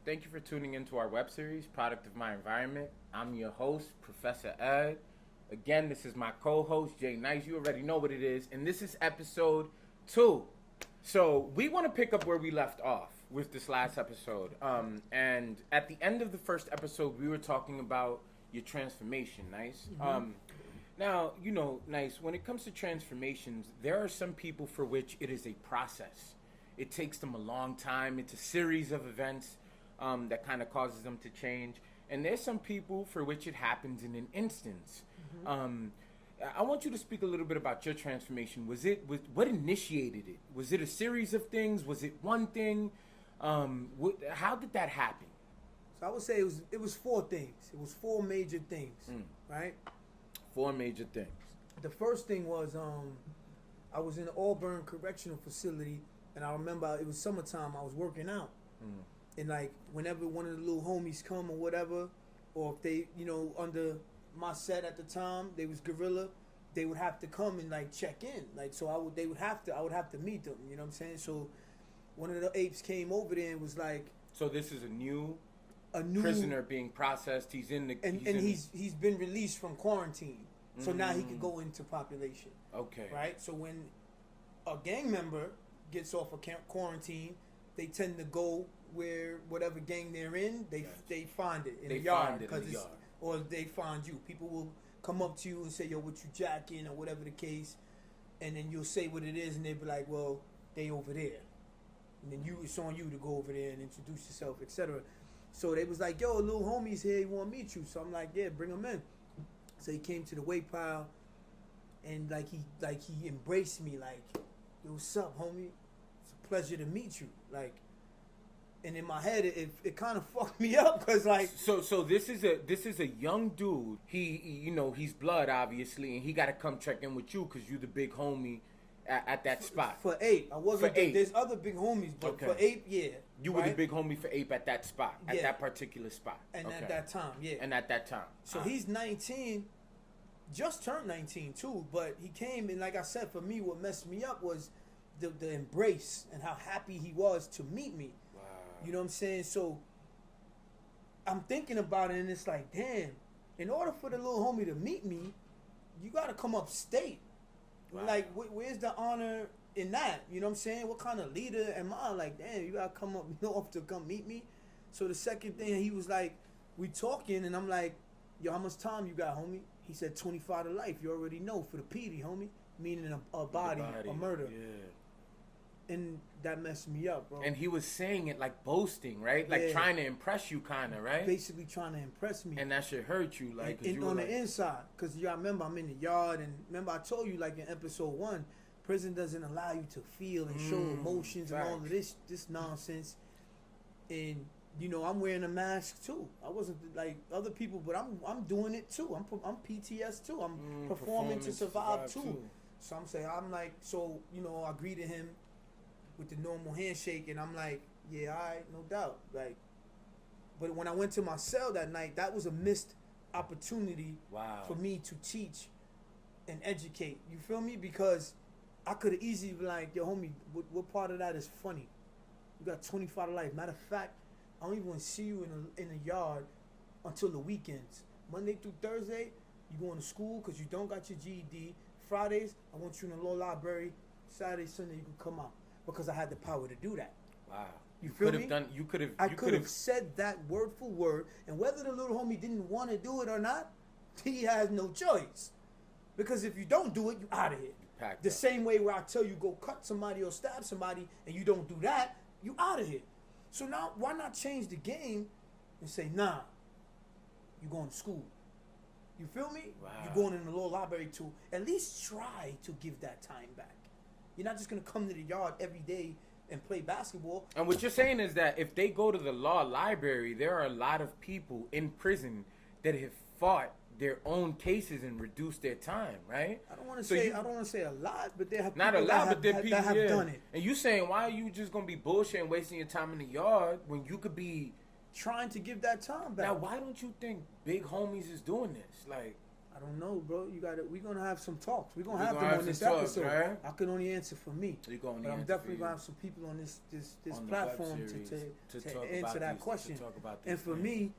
Thank you for tuning into our web series, Product of My Environment. I'm your host, Professor Ed. Again, this is my co-host, J-Nyce. You already know what it is. And this is episode 2. So we want to pick up where we left off with this last episode. And at the end of the first episode, we were talking about your transformation, Nyce. Now, you know, Nyce, when it comes to transformations, there are some people for which it is a process. It takes them a long time. It's a series of events that kind of causes them to change. And there's some people for which it happens in an instance. I want you to speak a little bit about your transformation. What initiated it? Was it a series of things? Was it one thing? How did that happen? So I would say it was 4 things. It was 4 major things, right? 4 major things. The first thing was I was in Auburn Correctional Facility, and I remember it was summertime. I was working out, and like whenever one of the little homies come or whatever, or if they, under my set at the time, they was Gorilla, they would have to come and like check in, like so I would have to meet them. You know what I'm saying? So one of the apes came over there and was like, so this is a new prisoner being processed. He's he's been released from quarantine, so now he can go into population. Okay. Right. So when a gang member gets off of quarantine, they tend to go where whatever gang they're in, they find it in the yard, or they find you. People will come up to you and say, "Yo, what you jacking?" or whatever the case, and then you'll say what it is, and they'll be like, "Well, they over there," and then it's on you to go over there and introduce yourself, etc. So they was like, "Yo, little homie's here. He want to meet you." So I'm like, "Yeah, bring him in." So he came to the weight pile, and he embraced me like, "Yo, what's up, homie? It's a pleasure to meet you." Like, and in my head, it kind of fucked me up because like. So this is a young dude. He's blood obviously, and he got to come check in with you because you the big homie at that spot. For Ape, I wasn't. There's other big homies, but okay. For Ape, yeah. You were the big homie for Ape at that spot, at that particular spot. And at that time, yeah. And at that time. So he's 19, just turned 19 too, but he came, and like I said, for me, what messed me up was the embrace and how happy he was to meet me. Wow. You know what I'm saying? So I'm thinking about it, and it's like, damn, in order for the little homie to meet me, you got to come upstate. Wow. Like, where's the honor in that? You know what I'm saying? What kind of leader am I? Like, damn, you gotta come up north to come meet me. So the second thing, he was like, we talking, and I'm like, yo, how much time you got, homie? He said 25 to life. You already know, for the PD, homie. Meaning a body, a murder. Yeah. And that messed me up, bro. And he was saying it like boasting, right? Like trying to impress you, kind of, right? Basically trying to impress me. And that shit hurt you, like. And on the inside, because y'all remember I'm in the yard, and remember I told you, like in episode 1, prison doesn't allow you to feel and show emotions and all of this nonsense. And I'm wearing a mask too. I wasn't like other people, but I'm doing it too. I'm PTS too. I'm performing to survive too. So I greeted him with the normal handshake, and I'm like, yeah, all right, no doubt. Like, but when I went to my cell that night, that was a missed opportunity for me to teach and educate. You feel me? Because I could have easily been like, yo, homie, what part of that is funny? You got 25 to life. Matter of fact, I don't even want to see you in the yard until the weekends. Monday through Thursday, you going to school because you don't got your GED. Fridays, I want you in the law library. Saturday, Sunday, you can come out. Because I had the power to do that. Wow. You feel me? I could have said said that word for word, and whether the little homie didn't want to do it or not, he has no choice. Because if you don't do it, you out of here. The same way where I tell you go cut somebody or stab somebody, and you don't do that, you out of here. So now, why not change the game and say, nah, you going to school. You feel me? Wow. You're going in the law library to at least try to give that time back. You're not just going to come to the yard every day and play basketball. And what you're saying is that if they go to the law library, there are a lot of people in prison that have fought their own cases and reduced their time, right? I don't want to say a lot, but there have not people a lot, but there are people that have done it. And you saying, why are you just going to be bullshitting, wasting your time in the yard when you could be trying to give that time back? Now, why don't you think big homies is doing this? Like, I don't know, bro. We're gonna have some talks. We're gonna We have gonna them have on this some talks, episode. right? I can only answer for me. But I'm definitely gonna have some people on this On the platform web series to answer that question. To talk about these And for things. me,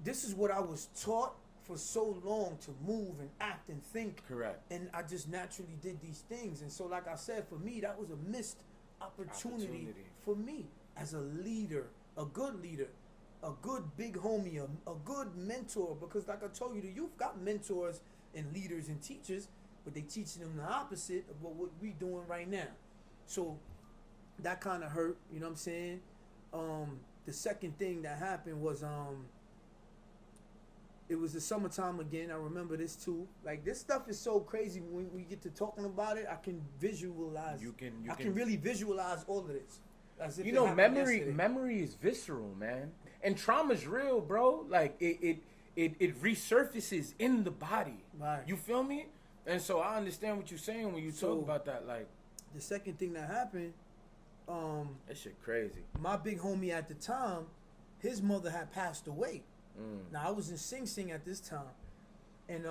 this is what I was taught for so long, to move and act and think. Correct. And I just naturally did these things. And so, like I said, for me, that was a missed opportunity for me as a leader, a good leader, a good big homie, a good mentor. Because like I told you, the youth got mentors and leaders and teachers, but they teaching them the opposite of what we doing right now. So that kind of hurt, you know what I'm saying? The second thing that happened was it was the summertime again. I remember this too. Like, this stuff is so crazy. When we get to talking about it, I can visualize. I can really visualize all of this. As if memory is visceral, man. And trauma's real, bro. Like, it resurfaces in the body. Right. You feel me? And so I understand what you're saying when you talk about that. Like, the second thing that happened, that shit crazy. My big homie at the time, his mother had passed away. Now I was in Sing Sing at this time, and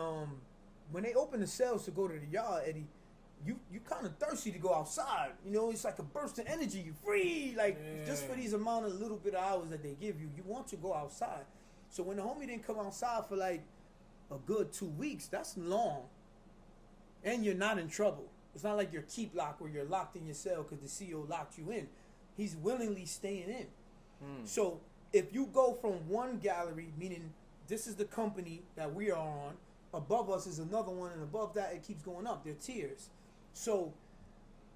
when they opened the cells to go to the yard, Eddie, you kind of thirsty to go outside. You know, it's like a burst of energy. You free, like just for these amount of little bit of hours that they give you, you want to go outside. So when the homie didn't come outside for like a good 2 weeks, that's long, and you're not in trouble. It's not like you're keep locked where you're locked in your cell because the CO locked you in. He's willingly staying in. So if you go from one gallery, meaning this is the company that we are on, above us is another one, and above that it keeps going up. They're tiers. So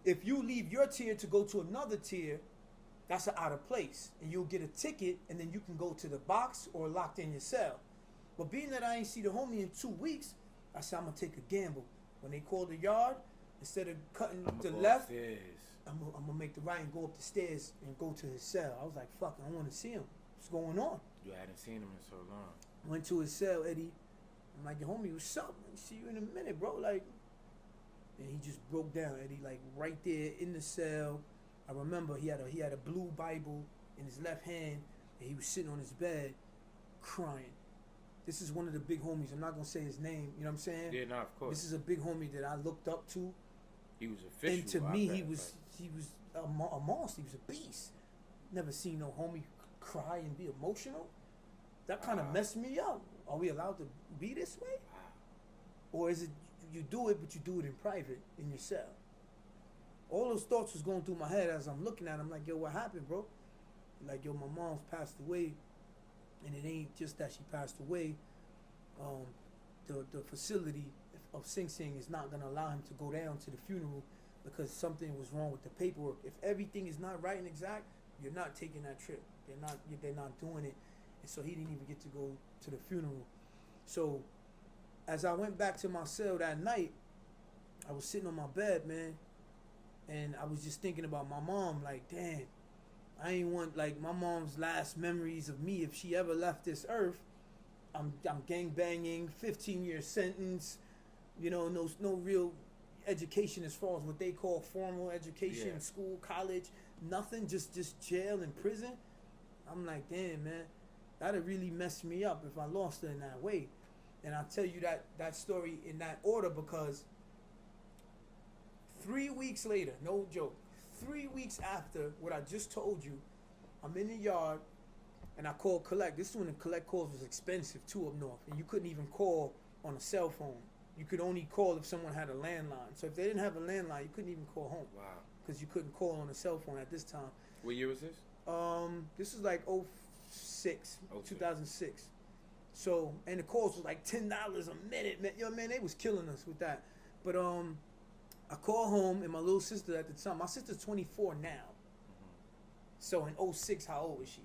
if you leave your tier to go to another tier, that's an out of place, and you'll get a ticket, and then you can go to the box or locked in your cell. But being that I ain't see the homie in 2 weeks, I said I'm gonna take a gamble. When they call the yard, instead of cutting to the left, I'm gonna make the right and go up the stairs and go to his cell. I was like, fuck, I want to see him. What's going on? You hadn't seen him in so long. Went to his cell, Eddie. I'm like, homie, what's up? See you in a minute, bro. Like, and he just broke down, Eddie, like right there in the cell. I remember he had a blue Bible in his left hand, and he was sitting on his bed crying. This is one of the big homies. I'm not gonna say his name. You know what I'm saying? Yeah, no, of course. This is a big homie that I looked up to. He was official. And to me, he was a monster. He was a beast. Never seen no homie cry and be emotional. That kind of messed me up. Are we allowed to be this way? Or is it you do it, but you do it in private in your cell? All those thoughts was going through my head as I'm looking at him. Like, yo, what happened, bro? Like, yo, my mom's passed away, and it ain't just that she passed away. The facility of Sing Sing is not gonna allow him to go down to the funeral because something was wrong with the paperwork. If everything is not right and exact, you're not taking that trip. They're not doing it. And so he didn't even get to go to the funeral. So as I went back to my cell that night, I was sitting on my bed, man, and I was just thinking about my mom. Like, damn, I ain't want like my mom's last memories of me if she ever left this earth. I'm gang banging, 15-year sentence, you know, no real education as far as what they call formal education, school, college, nothing, just jail and prison. I'm like, damn, man, that'd really mess me up if I lost her in that way. And I'll tell you that story in that order because 3 weeks later, no joke, 3 weeks after what I just told you, I'm in the yard and I called collect. This is when the collect calls was expensive too up north, and you couldn't even call on a cell phone. You could only call if someone had a landline. So if they didn't have a landline, you couldn't even call home. Wow. Because you couldn't call on a cell phone at this time. What year was this? This was like 2006. So, and the calls was like $10 a minute, man. Yo, man, they was killing us with that. But I called home, and my little sister at the time, my sister's 24 now. So in 06, how old is she?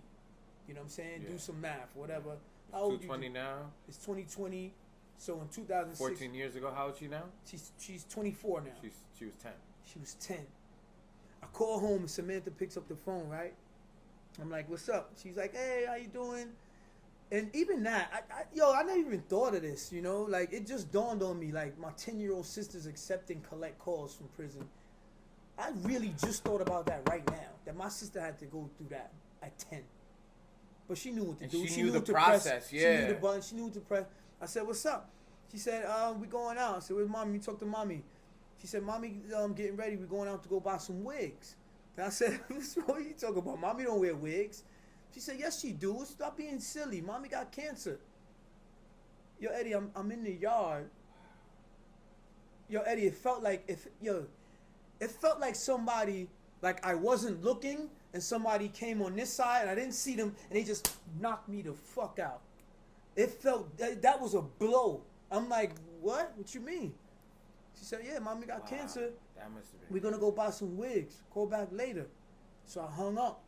You know what I'm saying? Yeah. Do some math, whatever. How old 220 now? It's 2020. So in 2006. 14 years ago, how old is she now? She's 24 now. She was 10. She was 10. I call home and Samantha picks up the phone, right? I'm like, what's up? She's like, hey, how you doing? And even that, I never even thought of this, you know? Like, it just dawned on me, like, my 10-year-old sister's accepting collect calls from prison. I really just thought about that right now, that my sister had to go through that at 10. But she knew what to do. She knew the process, She knew the button. She knew what to press. I said, what's up? She said, we going out. I said, where's mommy? You talk to mommy. She said, mommy, getting ready. We're going out to go buy some wigs. And I said, what are you talking about? Mommy don't wear wigs. She said, yes, she do. Stop being silly. Mommy got cancer. Yo, Eddie, I'm in the yard. Yo, Eddie, it felt like somebody, like I wasn't looking and somebody came on this side and I didn't see them and they just knocked me the fuck out. It felt, that was a blow. I'm like, what? What you mean? She said, yeah, mommy got cancer. That must have been. We're going to go buy some wigs. Call back later. So I hung up.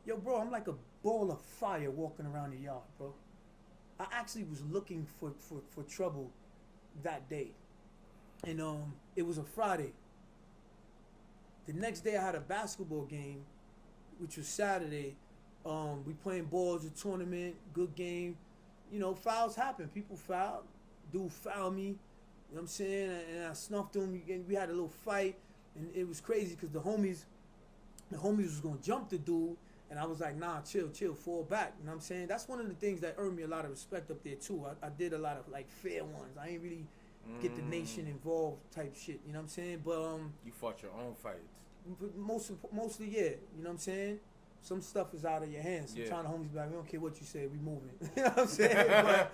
Yo, bro, I'm like a ball of fire walking around the yard, bro. I actually was looking for trouble that day. And it was a Friday. The next day I had a basketball game, which was Saturday. We playing balls, a tournament, good game. You know, fouls happen. People foul. Dude fouled me. You know what I'm saying? And I snuffed him. We had a little fight. And it was crazy because the homies was going to jump the dude. And I was like, nah, chill, fall back. You know what I'm saying? That's one of the things that earned me a lot of respect up there, too. I did a lot of, like, fair ones. I ain't really get the nation involved type shit. You know what I'm saying? But you fought your own fights. Mostly, yeah. You know what I'm saying? Some stuff is out of your hands. Sometimes the homies be like, we don't care what you say, we moving. You know what I'm saying?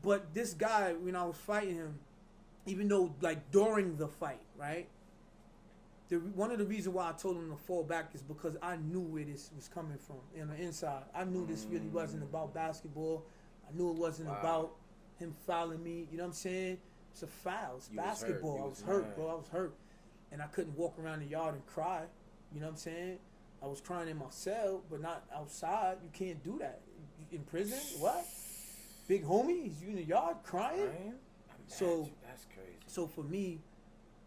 But this guy, when I was fighting him, even though, like, during the fight, right? One of the reasons why I told him to fall back is because I knew where this was coming from on the inside. I knew this really wasn't about basketball. I knew it wasn't about him fouling me. You know what I'm saying? It's a foul. It's basketball. I was hurt, bro. I was hurt. And I couldn't walk around the yard and cry. You know what I'm saying? I was crying in my cell, but not outside. You can't do that. In prison? What? Big homie? You in the yard crying? So that's crazy. So for me,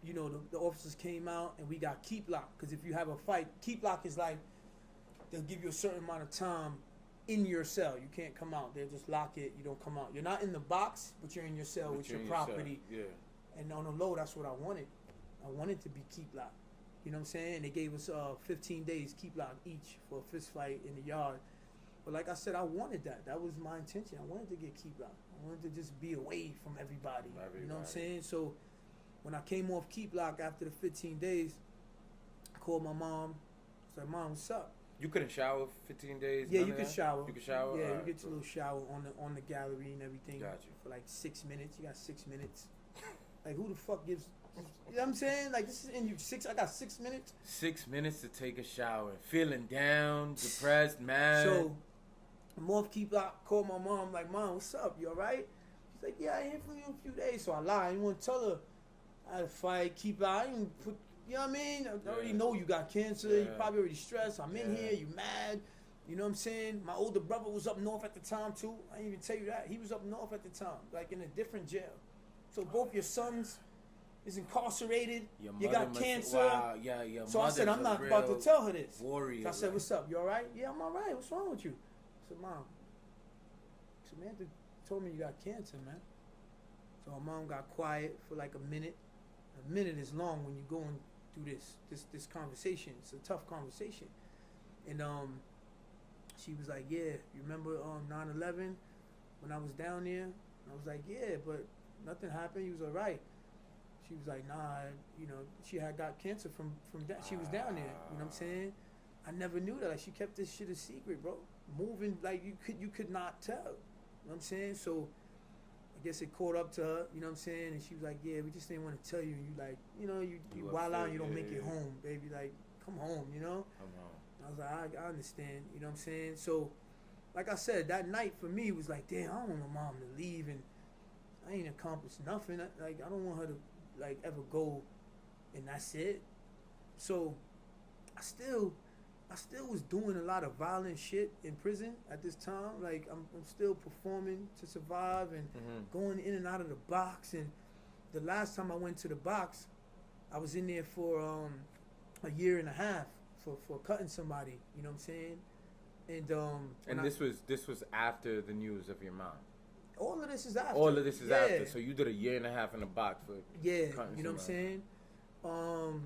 you know, the officers came out and we got keep lock. Because if you have a fight, keep lock is like, they'll give you a certain amount of time in your cell. You can't come out. They'll just lock it. You don't come out. You're not in the box, but you're in your cell with your property. Yeah. And on the low, that's what I wanted. I wanted to be keep lock. You know what I'm saying? They gave us 15 days keep lock each for a fist fight in the yard. But like I said, I wanted that. That was my intention. I wanted to get keep lock. I wanted to just be away from everybody. You know what I'm saying? So when I came off keep lock after the 15 days, I called my mom. I was like, Mom, what's up? You couldn't shower for 15 days? Yeah, you could shower. You could shower? Yeah, you get your little shower on the gallery and everything. Got you. For like 6 minutes. You got 6 minutes. Like, who the fuck gives... You know what I'm saying? Like, this is in you 6... I got 6 minutes. 6 minutes to take a shower. Feeling down, depressed, mad. So, I'm off keep lock. Called my mom. Like, Mom, what's up? You all right? She's like, yeah, I ain't from you in a few days. So I lied. I didn't want to tell her I had a fight, keep lock. I didn't put... You know what I mean? I already know you got cancer. You probably already stressed. I'm in here. You mad. You know what I'm saying? My older brother was up north at the time, too. I didn't even tell you that. He was up north at the time, like in a different jail. So both your sons is incarcerated. You got cancer. Wow, yeah, your so I said, I'm not about to tell her this. Warrior. So I said, what's up? You all right? Yeah, I'm all right. What's wrong with you? I said, Mom. Samantha told me you got cancer, man. So my mom got quiet for like a minute. A minute is long when you're going through this conversation. It's a tough conversation. And she was like, yeah, you remember 9/11 when I was down there? I was like, yeah, but nothing happened. You was all right. She was like, nah, you know, she had got cancer from that. She was down there. You know what I'm saying? I never knew that. Like, she kept this shit a secret, bro. Moving like you could not tell. You know what I'm saying? So I guess it caught up to her, you know what I'm saying? And she was like, yeah, we just didn't want to tell you. And you like, you know, you wild out and you don't make it home, baby. Like, come home, you know? Come home. I was like, I understand, you know what I'm saying? So, like I said, that night for me was like, damn, I don't want my mom to leave and I ain't accomplished nothing. Like, I don't want her to, like, ever go and that's it. So, I still was doing a lot of violent shit in prison at this time. Like, I'm still performing to survive and going in and out of the box. And the last time I went to the box, I was in there for a year and a half for cutting somebody. You know what I'm saying? And this was after the news of your mom. All of this is after. All of this is after. So you did a year and a half in the box for cutting you know somebody. What I'm saying?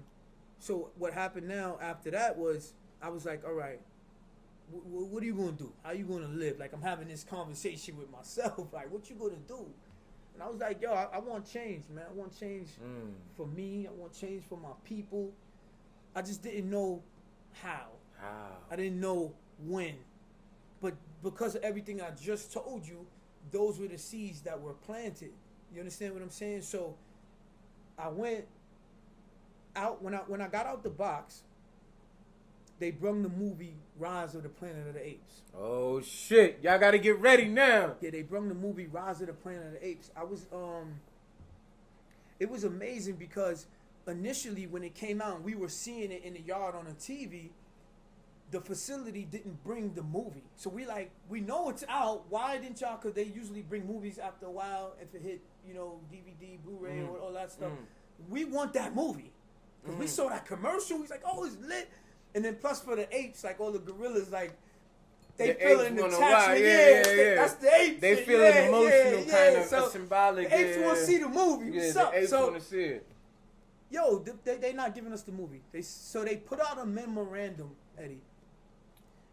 So what happened now after that was I was like, all right, what are you gonna do? How you gonna live? Like I'm having this conversation with myself. Like what you gonna do? And I was like, yo, I want change, man. I want change for me. I want change for my people. I just didn't know how. I didn't know when. But because of everything I just told you, those were the seeds that were planted. You understand what I'm saying? So I went out when I got out the box. They brung the movie Rise of the Planet of the Apes. Oh shit! Y'all gotta get ready now. Yeah, they brung the movie Rise of the Planet of the Apes. It was amazing because initially when it came out and we were seeing it in the yard on the TV, the facility didn't bring the movie. So we know it's out. Why didn't y'all? Because they usually bring movies after a while if it hit, DVD, Blu-ray, or all that stuff. We want that movie. Because we saw that commercial. He's like, oh, it's lit. And then plus for the apes, like all the gorillas, like they feel an attachment. Yeah. That's the apes. They feel an emotional kind of so symbolic. The apes want to see the movie. What's up? The apes want to see it. Yo, they not giving us the movie. So they put out a memorandum, Eddie,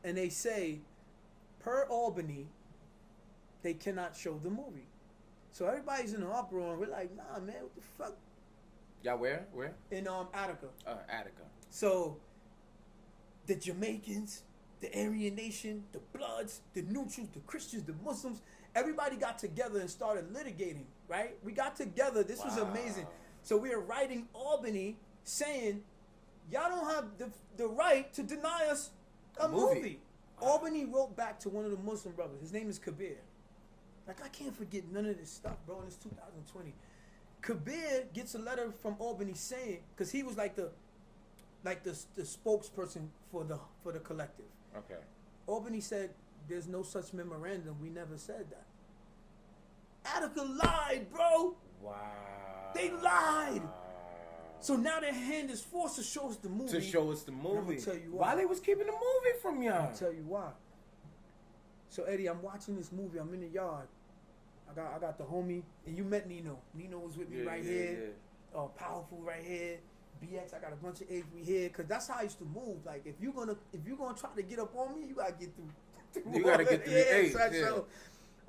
and they say, per Albany, they cannot show the movie. So everybody's in an uproar, and we're like, nah, man, what the fuck? Y'all where? In Attica. Attica. So the Jamaicans, the Aryan Nation, the Bloods, the Neutrals, the Christians, the Muslims, everybody got together and started litigating, right? We got together. This was amazing. So we are writing Albany saying, y'all don't have the right to deny us a movie. Wow. Albany wrote back to one of the Muslim brothers. His name is Kabir. Like, I can't forget none of this stuff, bro, and it's 2020. Kabir gets a letter from Albany saying, because he was like the spokesperson for the collective. Okay. Albany said, there's no such memorandum. We never said that. Attica lied, bro. Wow. They lied. So now their hand is forced to show us the movie. To show us the movie. I'm gonna tell you why. Why they was keeping the movie from y'all? I'll tell you why. So Eddie, I'm watching this movie. I'm in the yard. I got the homie, and you met Nino. Nino was with me here. Yeah. Powerful right here. BX, I got a bunch of apes here, cause that's how I used to move. Like if you're gonna try to get up on me, you gotta get through. You gotta get through the apes. So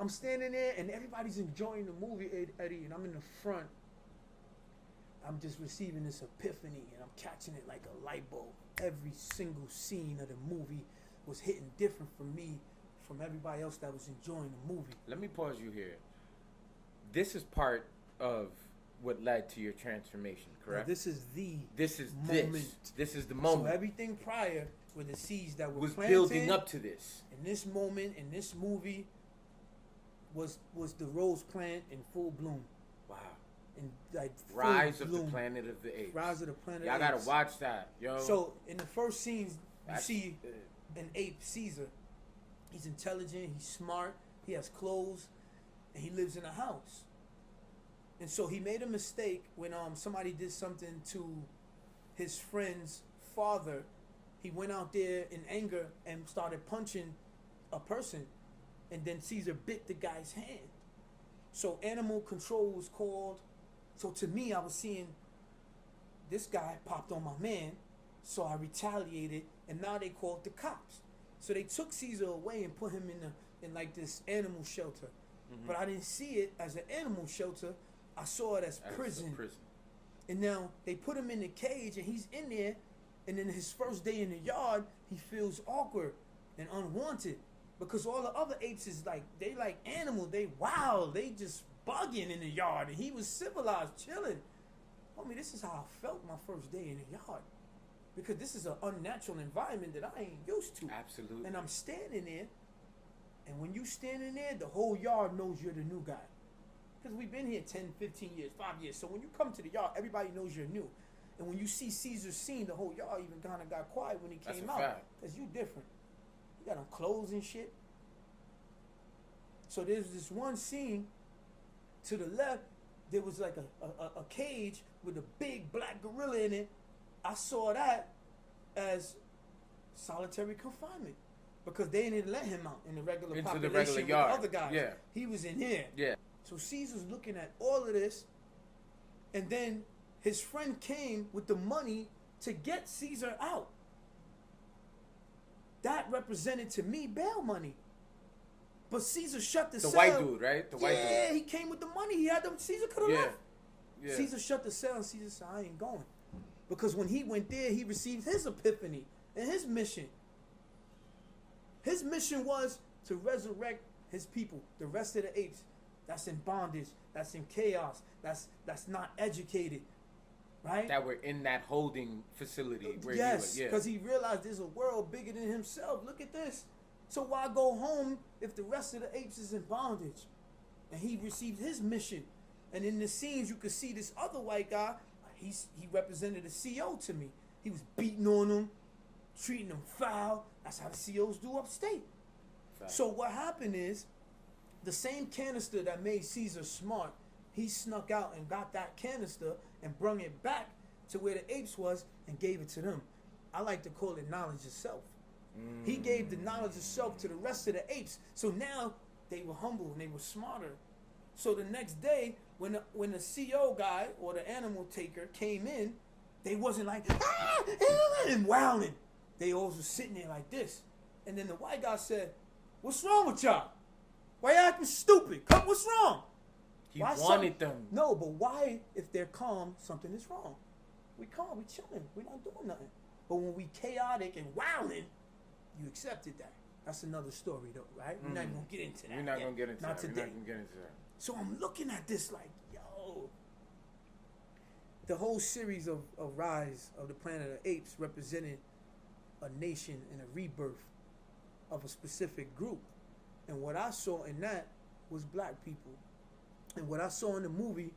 I'm standing there, and everybody's enjoying the movie, Eddie, and I'm in the front. I'm just receiving this epiphany, and I'm catching it like a light bulb. Every single scene of the movie was hitting different for me from everybody else that was enjoying the movie. Let me pause you here. This is part of what led to your transformation, correct? Now, this is the moment. This is the moment. So everything prior were the seeds that was planted, building up to this. And this moment in this movie was the rose plant in full bloom. Wow. And like Rise of the Planet of the Apes. Rise of the Planet of the Apes. Y'all gotta watch that, yo. So in the first scenes, you see an ape, Caesar. He's intelligent, he's smart, he has clothes, and he lives in a house. And so he made a mistake when somebody did something to his friend's father. He went out there in anger and started punching a person, and then Caesar bit the guy's hand. So animal control was called. So to me, I was seeing this guy popped on my man, so I retaliated, and now they called the cops. So they took Caesar away and put him in like this animal shelter. Mm-hmm. But I didn't see it as an animal shelter. I saw it as prison. And now they put him in the cage, and he's in there. And then his first day in the yard, he feels awkward and unwanted because all the other apes is like they like animals. They wild. They just bugging in the yard, and he was civilized, chilling. Homie, this is how I felt my first day in the yard. Because this is an unnatural environment that I ain't used to. Absolutely. And I'm standing there, and when you standing there, the whole yard knows you're the new guy. Because we've been here 10, 15 years, 5 years. So when you come to the yard, everybody knows you're new. And when you see Caesar's scene, the whole yard even kind of got quiet when he came out. Because you different. You got on clothes and shit. So there's this one scene to the left. There was like a cage with a big black gorilla in it. I saw that as solitary confinement because they didn't let him out in the regular population the regular with yard. The other guys. Yeah. He was in here. Yeah. So Caesar's looking at all of this, and then his friend came with the money to get Caesar out. that represented to me bail money. But Caesar shut the cell. The white dude, right? The white dude. Yeah, he came with the money. He had them. Caesar could have Yeah. left. Yeah. Caesar shut the cell, and Caesar said, I ain't going. Because when he went there, he received his epiphany and his mission. His mission was to resurrect his people, the rest of the apes that's in bondage, that's in chaos, that's not educated, right? That were in that holding facility. Where Yes, he was, because he realized there's a world bigger than himself. Look at this. So why go home if the rest of the apes is in bondage? And he received his mission. And in the scenes, you could see this other white guy. He represented a CO to me. He was beating on them, treating them foul. That's how the COs do upstate. Fact. So what happened is, the same canister that made Caesar smart, he snuck out and got that canister and brung it back to where the apes was and gave it to them. I like to call it knowledge of self. He gave the knowledge of self to the rest of the apes. So now they were humble and they were smarter. So the next day, when the CO guy or the animal taker came in, they wasn't like, and wowing. They always was sitting there like this. And then the white guy said, what's wrong with y'all? Why you acting stupid? Come, what's wrong? He wanted them. No, but why, if they're calm, something is wrong? We calm, we chilling, we not doing nothing. But when we chaotic and wilding, you accepted that. That's another story though, right? We're not gonna get into that. We're not gonna get into not that. today. We're not gonna get into that. So I'm looking at this like, yo. The whole series of Rise of the Planet of the Apes represented a nation and a rebirth of a specific group. And what I saw in that was black people. And what I saw in the movie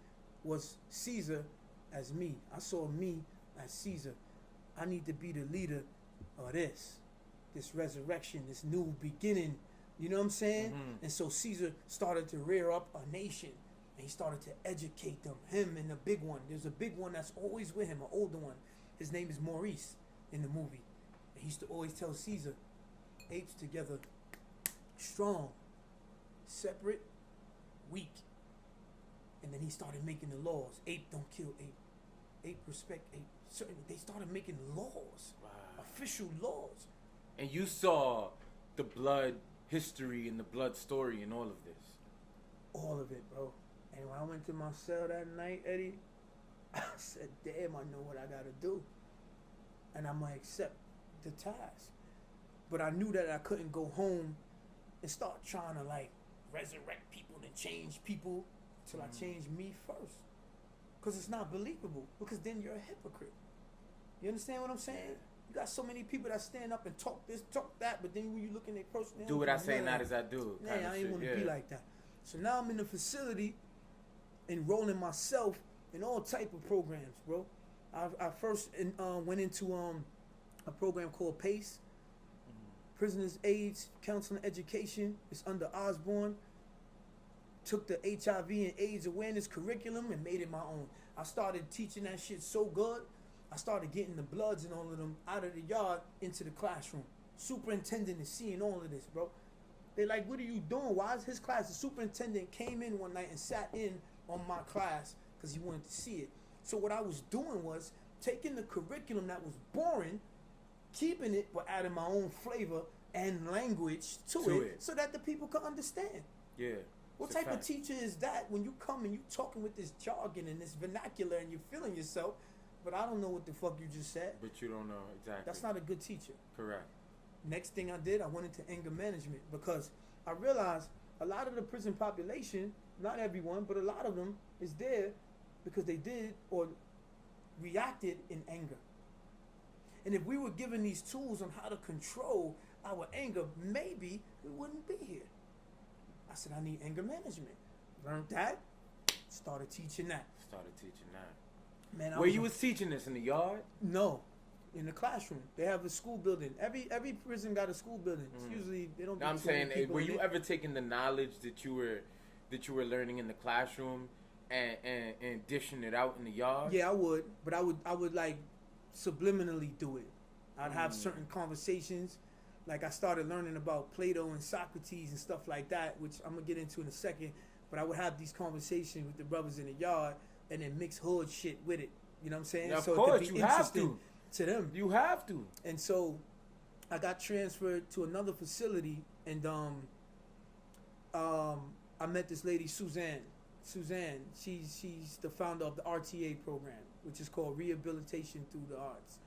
was Caesar as me. I saw me as Caesar. I need to be the leader of this resurrection, this new beginning. You know what I'm saying? And so Caesar started to rear up a nation. And he started to educate them. Him and the big one. There's a big one that's always with him, an older one. His name is Maurice in the movie. And he used to always tell Caesar, apes together, strong, separate, weak. And then he started making the laws. Ape don't kill ape. Ape respect ape. Certainly, they started making laws, official laws. And you saw the blood history and the blood story in all of this. All of it, bro. And when I went to my cell that night, Eddie, I said, damn, I know what I gotta do. And I'm gonna accept the task. But I knew that I couldn't go home and start trying to like resurrect people and change people till I change me first. Because it's not believable. Because then you're a hypocrite. You understand what I'm saying? You got so many people that stand up and talk this, talk that, but then when you look in their person, do what I say, not as I do. Yeah, I ain't want to be like that. So now I'm in the facility, enrolling myself in all type of programs, bro. I first went into a program called PACE, Prisoners AIDS Counseling Education. It's under Osborne. Took the HIV and AIDS awareness curriculum and made it my own. I started teaching that shit so good, I started getting the bloods and all of them out of the yard into the classroom. Superintendent is seeing all of this, bro. They like, what are you doing? Why is his class? The superintendent came in one night and sat in on my class because he wanted to see it. So what I was doing was taking the curriculum that was boring, keeping it, but adding my own flavor and language to it so that the people could understand. Yeah. What type of teacher is that when you come and you talking with this jargon and this vernacular and you're feeling yourself, but I don't know what the fuck you just said. But you don't know exactly. That's not a good teacher. Correct. Next thing I did, I went into anger management because I realized a lot of the prison population, not everyone, but a lot of them is there because they did or reacted in anger. And if we were given these tools on how to control our anger, maybe we wouldn't be here. I said, I need anger management. Learned that, started teaching that. Man, Where you was teaching this, in the yard? No, in the classroom. They have a school building. Every prison got a school building. It's usually they don't. I'm saying, were you ever taking the knowledge that you were learning in the classroom and dishing it out in the yard? Yeah, I would, but I would like subliminally do it. I'd have certain conversations. Like I started learning about Plato and Socrates and stuff like that, which I'm gonna get into in a second. But I would have these conversations with the brothers in the yard and then mix hood shit with it. You know what I'm saying? Yeah, of so course, it could be you have interesting to them. You have to. And so I got transferred to another facility, and I met this lady, Suzanne. Suzanne, she's the founder of the RTA program, which is called Rehabilitation Through the Arts.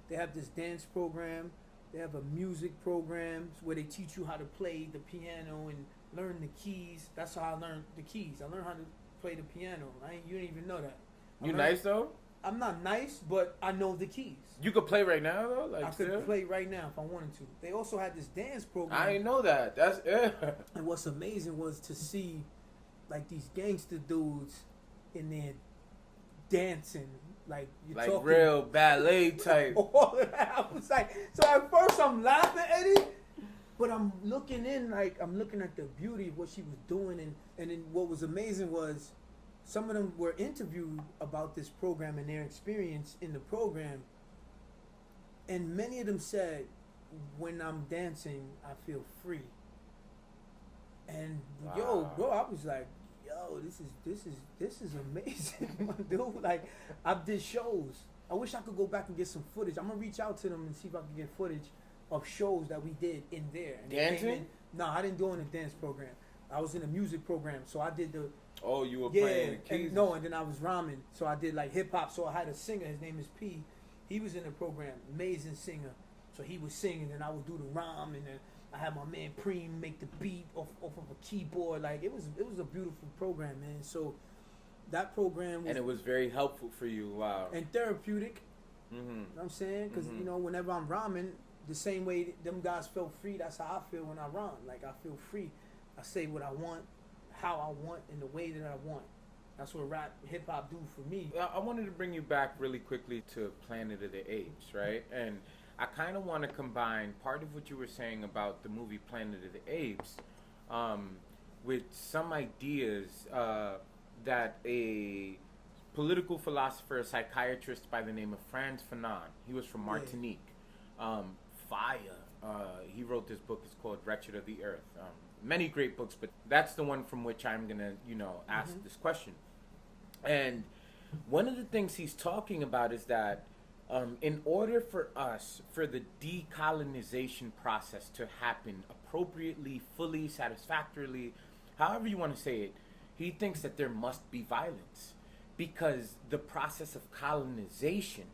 They have this dance program. They have a music program where they teach you how to play the piano and learn the keys. That's how I learned the keys. I learned how to play the piano. You didn't even know that. You nice though? I'm not nice, but I know the keys. You could play right now though? Like I could play right now if I wanted to. They also had this dance program. I didn't know that. That's And what's amazing was to see like these gangster dudes in there dancing. Like you're talking real ballet type. All of that. I was like, so at first I'm laughing at it, but I'm looking in, like I'm looking at the beauty of what she was doing, and then what was amazing was some of them were interviewed about this program and their experience in the program, and many of them said, when I'm dancing, I feel free. And wow. Yo, bro, I was like, yo, this is amazing, my dude. Like, I did shows. I wish I could go back and get some footage. I'm gonna reach out to them and see if I can get footage of shows that we did in there. And dancing? No, I didn't do it in a dance program. I was in a music program, so I did the. Oh, you were playing the keys? And then I was rhyming, so I did like hip hop. So I had a singer. His name is P. He was in the program, amazing singer. So he was singing, and I would do the rhyme, and then I had my man Preem make the beat off of a keyboard. Like it was a beautiful program, man. So that program was, and it was very helpful for you. Wow. And therapeutic. Mm-hmm. You know what I'm saying? Because you know, whenever I'm rhyming, the same way them guys felt free, that's how I feel when I rhyme. Like I feel free. I say what I want, how I want, in the way that I want. That's what rap, hip hop do for me. I wanted to bring you back really quickly to Planet of the Apes, right? And I kind of want to combine part of what you were saying about the movie Planet of the Apes with some ideas that a political philosopher, a psychiatrist by the name of Frantz Fanon, he was from Martinique, fire. He wrote this book. It's called Wretched of the Earth. Many great books, but that's the one from which I'm going to, ask this question. And one of the things he's talking about is that in order for the decolonization process to happen appropriately, fully, satisfactorily, however you want to say it, he thinks that there must be violence, because the process of colonization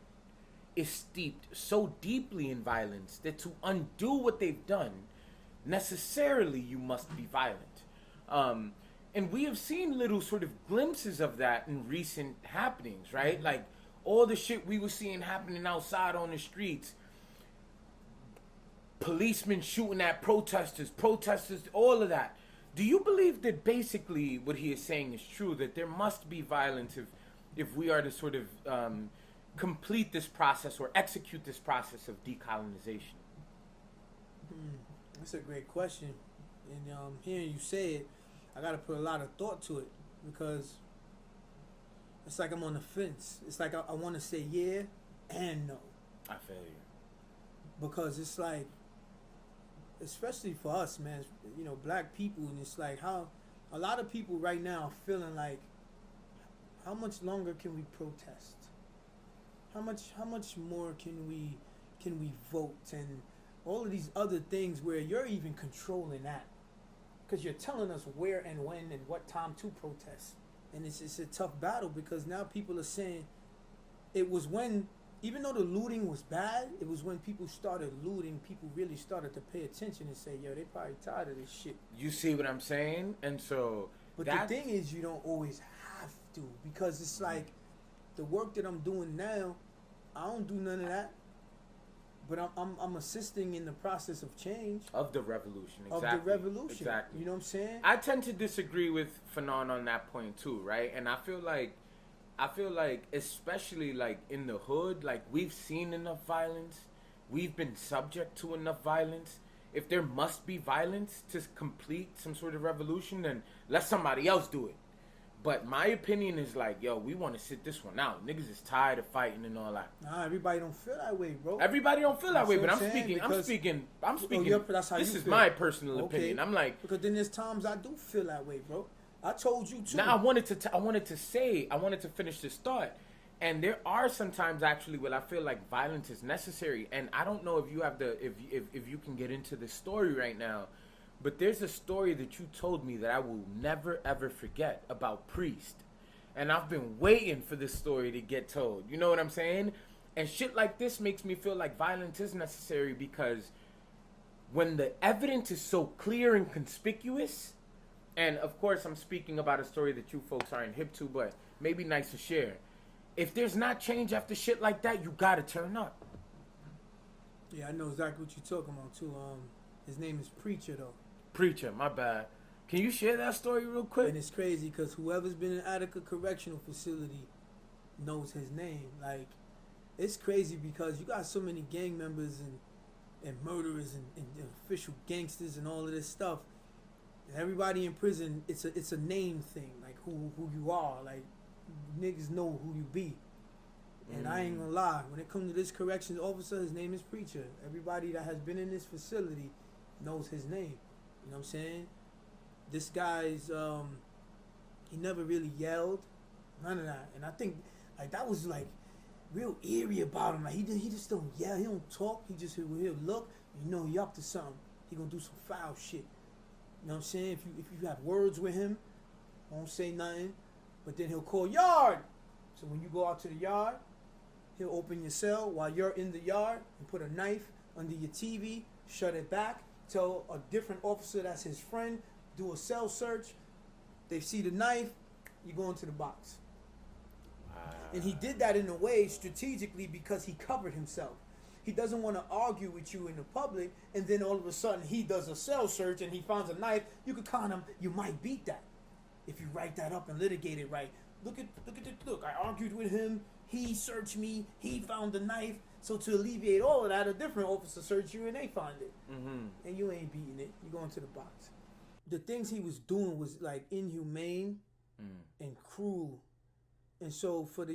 is steeped so deeply in violence that to undo what they've done, necessarily you must be violent. And we have seen little sort of glimpses of that in recent happenings, right? Like all the shit we were seeing happening outside on the streets, policemen shooting at protesters, all of that. Do you believe that basically what he is saying is true, that there must be violence if we are to sort of complete this process or execute this process of decolonization? That's a great question. And hearing you say it, I got to put a lot of thought to it, because it's like I'm on the fence. It's like I want to say yeah and no. I feel you. Because it's like, especially for us, man, black people, and it's like how a lot of people right now are feeling like, how much longer can we protest? How much more can we vote, and all of these other things where you're even controlling that, because you're telling us where and when and what time to protest. And it's a tough battle, because now people are saying it was when, even though the looting was bad, it was when people started looting, people really started to pay attention and say, yo, they probably tired of this shit. You see what I'm saying? And so, but the thing is, you don't always have to, because it's like the work that I'm doing now, I don't do none of that. But I'm assisting in the process of change. Of the revolution, exactly. Of the revolution. Exactly. You know what I'm saying? I tend to disagree with Fanon on that point too, right? And I feel like especially like in the hood, like we've seen enough violence. We've been subject to enough violence. If there must be violence to complete some sort of revolution, then let somebody else do it. But my opinion is like, yo, we want to sit this one out. Niggas is tired of fighting and all that. Nah, everybody don't feel that way, bro. Everybody don't feel that way, but I'm speaking. That's how this you is feel. my personal opinion. I'm like, because then there's times I do feel that way, bro. I told you too. Now I wanted to finish this thought. And there are sometimes actually where I feel like violence is necessary. And I don't know if you have if you can get into the story right now, but there's a story that you told me that I will never ever forget about Priest. And I've been waiting for this story to get told. You know what I'm saying? And shit like this makes me feel like violence is necessary because when the evidence is so clear and conspicuous, and of course I'm speaking about a story that you folks aren't hip to, but maybe nice to share. If there's not change after shit like that, you gotta turn up. Yeah, I know exactly what you're talking about too. His name is Preacher though. Preacher, my bad. Can you share that story real quick? And it's crazy because whoever's been in Attica Correctional Facility knows his name. Like, it's crazy because you got so many gang members and murderers and official gangsters and all of this stuff. And everybody in prison, it's a name thing, like who you are. Like, niggas know who you be. And I ain't gonna lie, when it comes to this corrections officer, his name is Preacher. Everybody that has been in this facility knows his name. You know what I'm saying? This guy's he never really yelled, none of that. And I think like that was like real eerie about him. Like he just don't yell, he don't talk. He'll look, you know he up to something. He gonna do some foul shit. You know what I'm saying? If you have words with him, won't say nothing, but then he'll call yard. So when you go out to the yard, he'll open your cell while you're in the yard and put a knife under your TV, shut it back, tell a different officer that's his friend, do a cell search. They see the knife, you go into the box. And he did that in a way strategically because he covered himself. He doesn't want to argue with you in the public, and then all of a sudden he does a cell search and he finds a knife. You could con him. You might beat that if you write that up and litigate it right. Look. I argued with him. He searched me. He found the knife. So to alleviate all of that, a different officer search you and they find it, and you ain't beating it. You go into the box. The things he was doing was like inhumane and cruel, and so for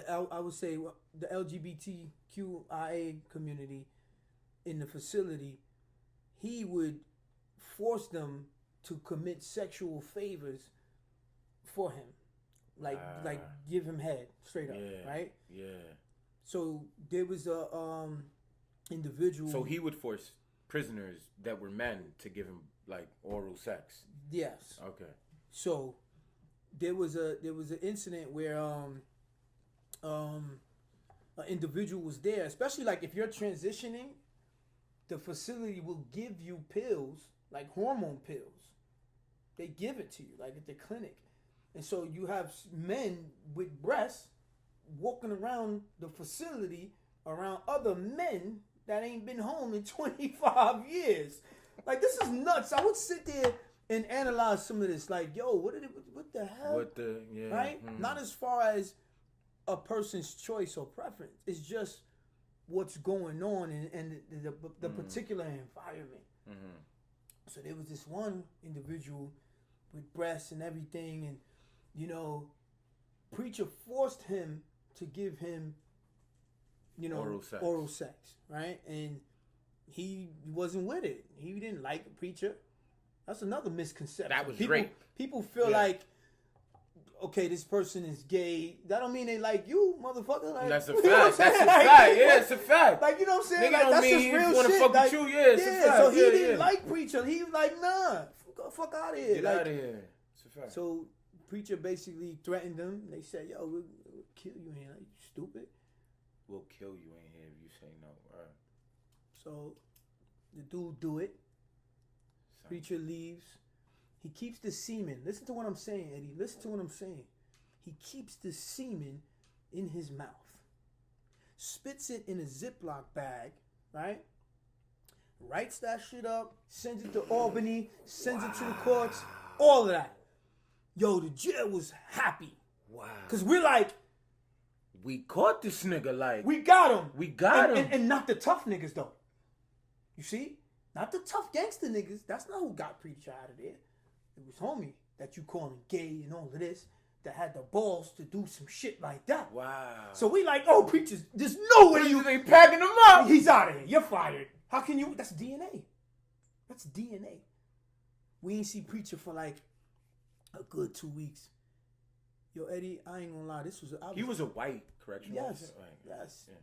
I would say the LGBTQIA community in the facility, he would force them to commit sexual favors for him, like give him head straight up, right? Yeah. So there was a individual. So he would force prisoners that were men to give him like oral sex. Yes. Okay. So there was an incident where an individual was there, especially like if you're transitioning, the facility will give you pills like hormone pills. They give it to you like at the clinic, and so you have men with breasts walking around the facility around other men that ain't been home in 25 years. Like, this is nuts. I would sit there and analyze some of this. Like, yo, what the hell? Right? Not as far as a person's choice or preference. It's just what's going on and the particular environment. So there was this one individual with breasts and everything, and, you know, Preacher forced him to give him, you know, oral sex, right? And he wasn't with it. He didn't like the Preacher. That's another misconception. That was rape. People feel like, okay, this person is gay. That don't mean they like you, motherfucker. Like, that's a fact. That's a fact. Yeah, it's a fact. Like, you know what I'm saying? Nigga Like, that's just real shit. Fuck with you. Yeah, it's a fact. So he didn't like Preacher. He was like, nah, fuck out of here. Get out of here. It's a fact. So Preacher basically threatened them. They said, yo, we'll kill you in here. Like, you stupid. We'll kill you in here if you say no. Right. So the dude do it. Preacher leaves. He keeps the semen. Listen to what I'm saying, Eddie. Listen to what I'm saying. He keeps the semen in his mouth. Spits it in a Ziploc bag, right? Writes that shit up. Sends it to Albany. Sends it to the courts. All of that. Yo, the jail was happy. Wow. Because we're like, we caught this nigga, like. We got him. We got him. And not the tough niggas, though. You see? Not the tough gangster niggas. That's not who got Preacher out of there. It was homie that you calling gay and all of this that had the balls to do some shit like that. Wow. So we like, oh, Preacher's, there's no way you ain't packing him up. He's out of here. You're fired. How can you? That's DNA. That's DNA. We ain't see Preacher for like a good 2 weeks. Yo, Eddie, I ain't gonna lie. He was a white correctional officer? Yes. Yeah.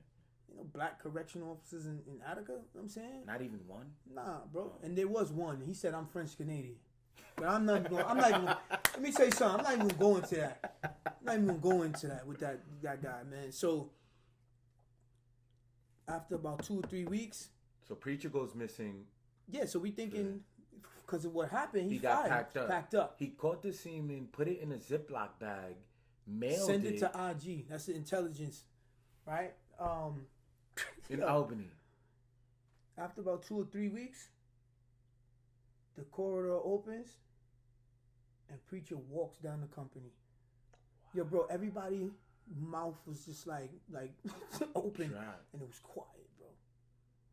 You know, black correctional officers in Attica, you know what I'm saying? Not even one? Nah, bro. And there was one. He said, I'm French Canadian. But I'm not even let me tell you something. I'm not even going to go into that. I'm not even going to go into that with that guy, man. So, after about 2 or 3 weeks. So, Preacher goes missing. Yeah, so we thinking, because of what happened, he got fired, packed up. He caught the semen, put it in a Ziploc bag, mailed Send it to IG. That's the intelligence, right? In Albany. After about 2 or 3 weeks, the corridor opens and Preacher walks down the company. Wow. Yo, bro, everybody mouth was just like open, Try. And it was quiet, bro.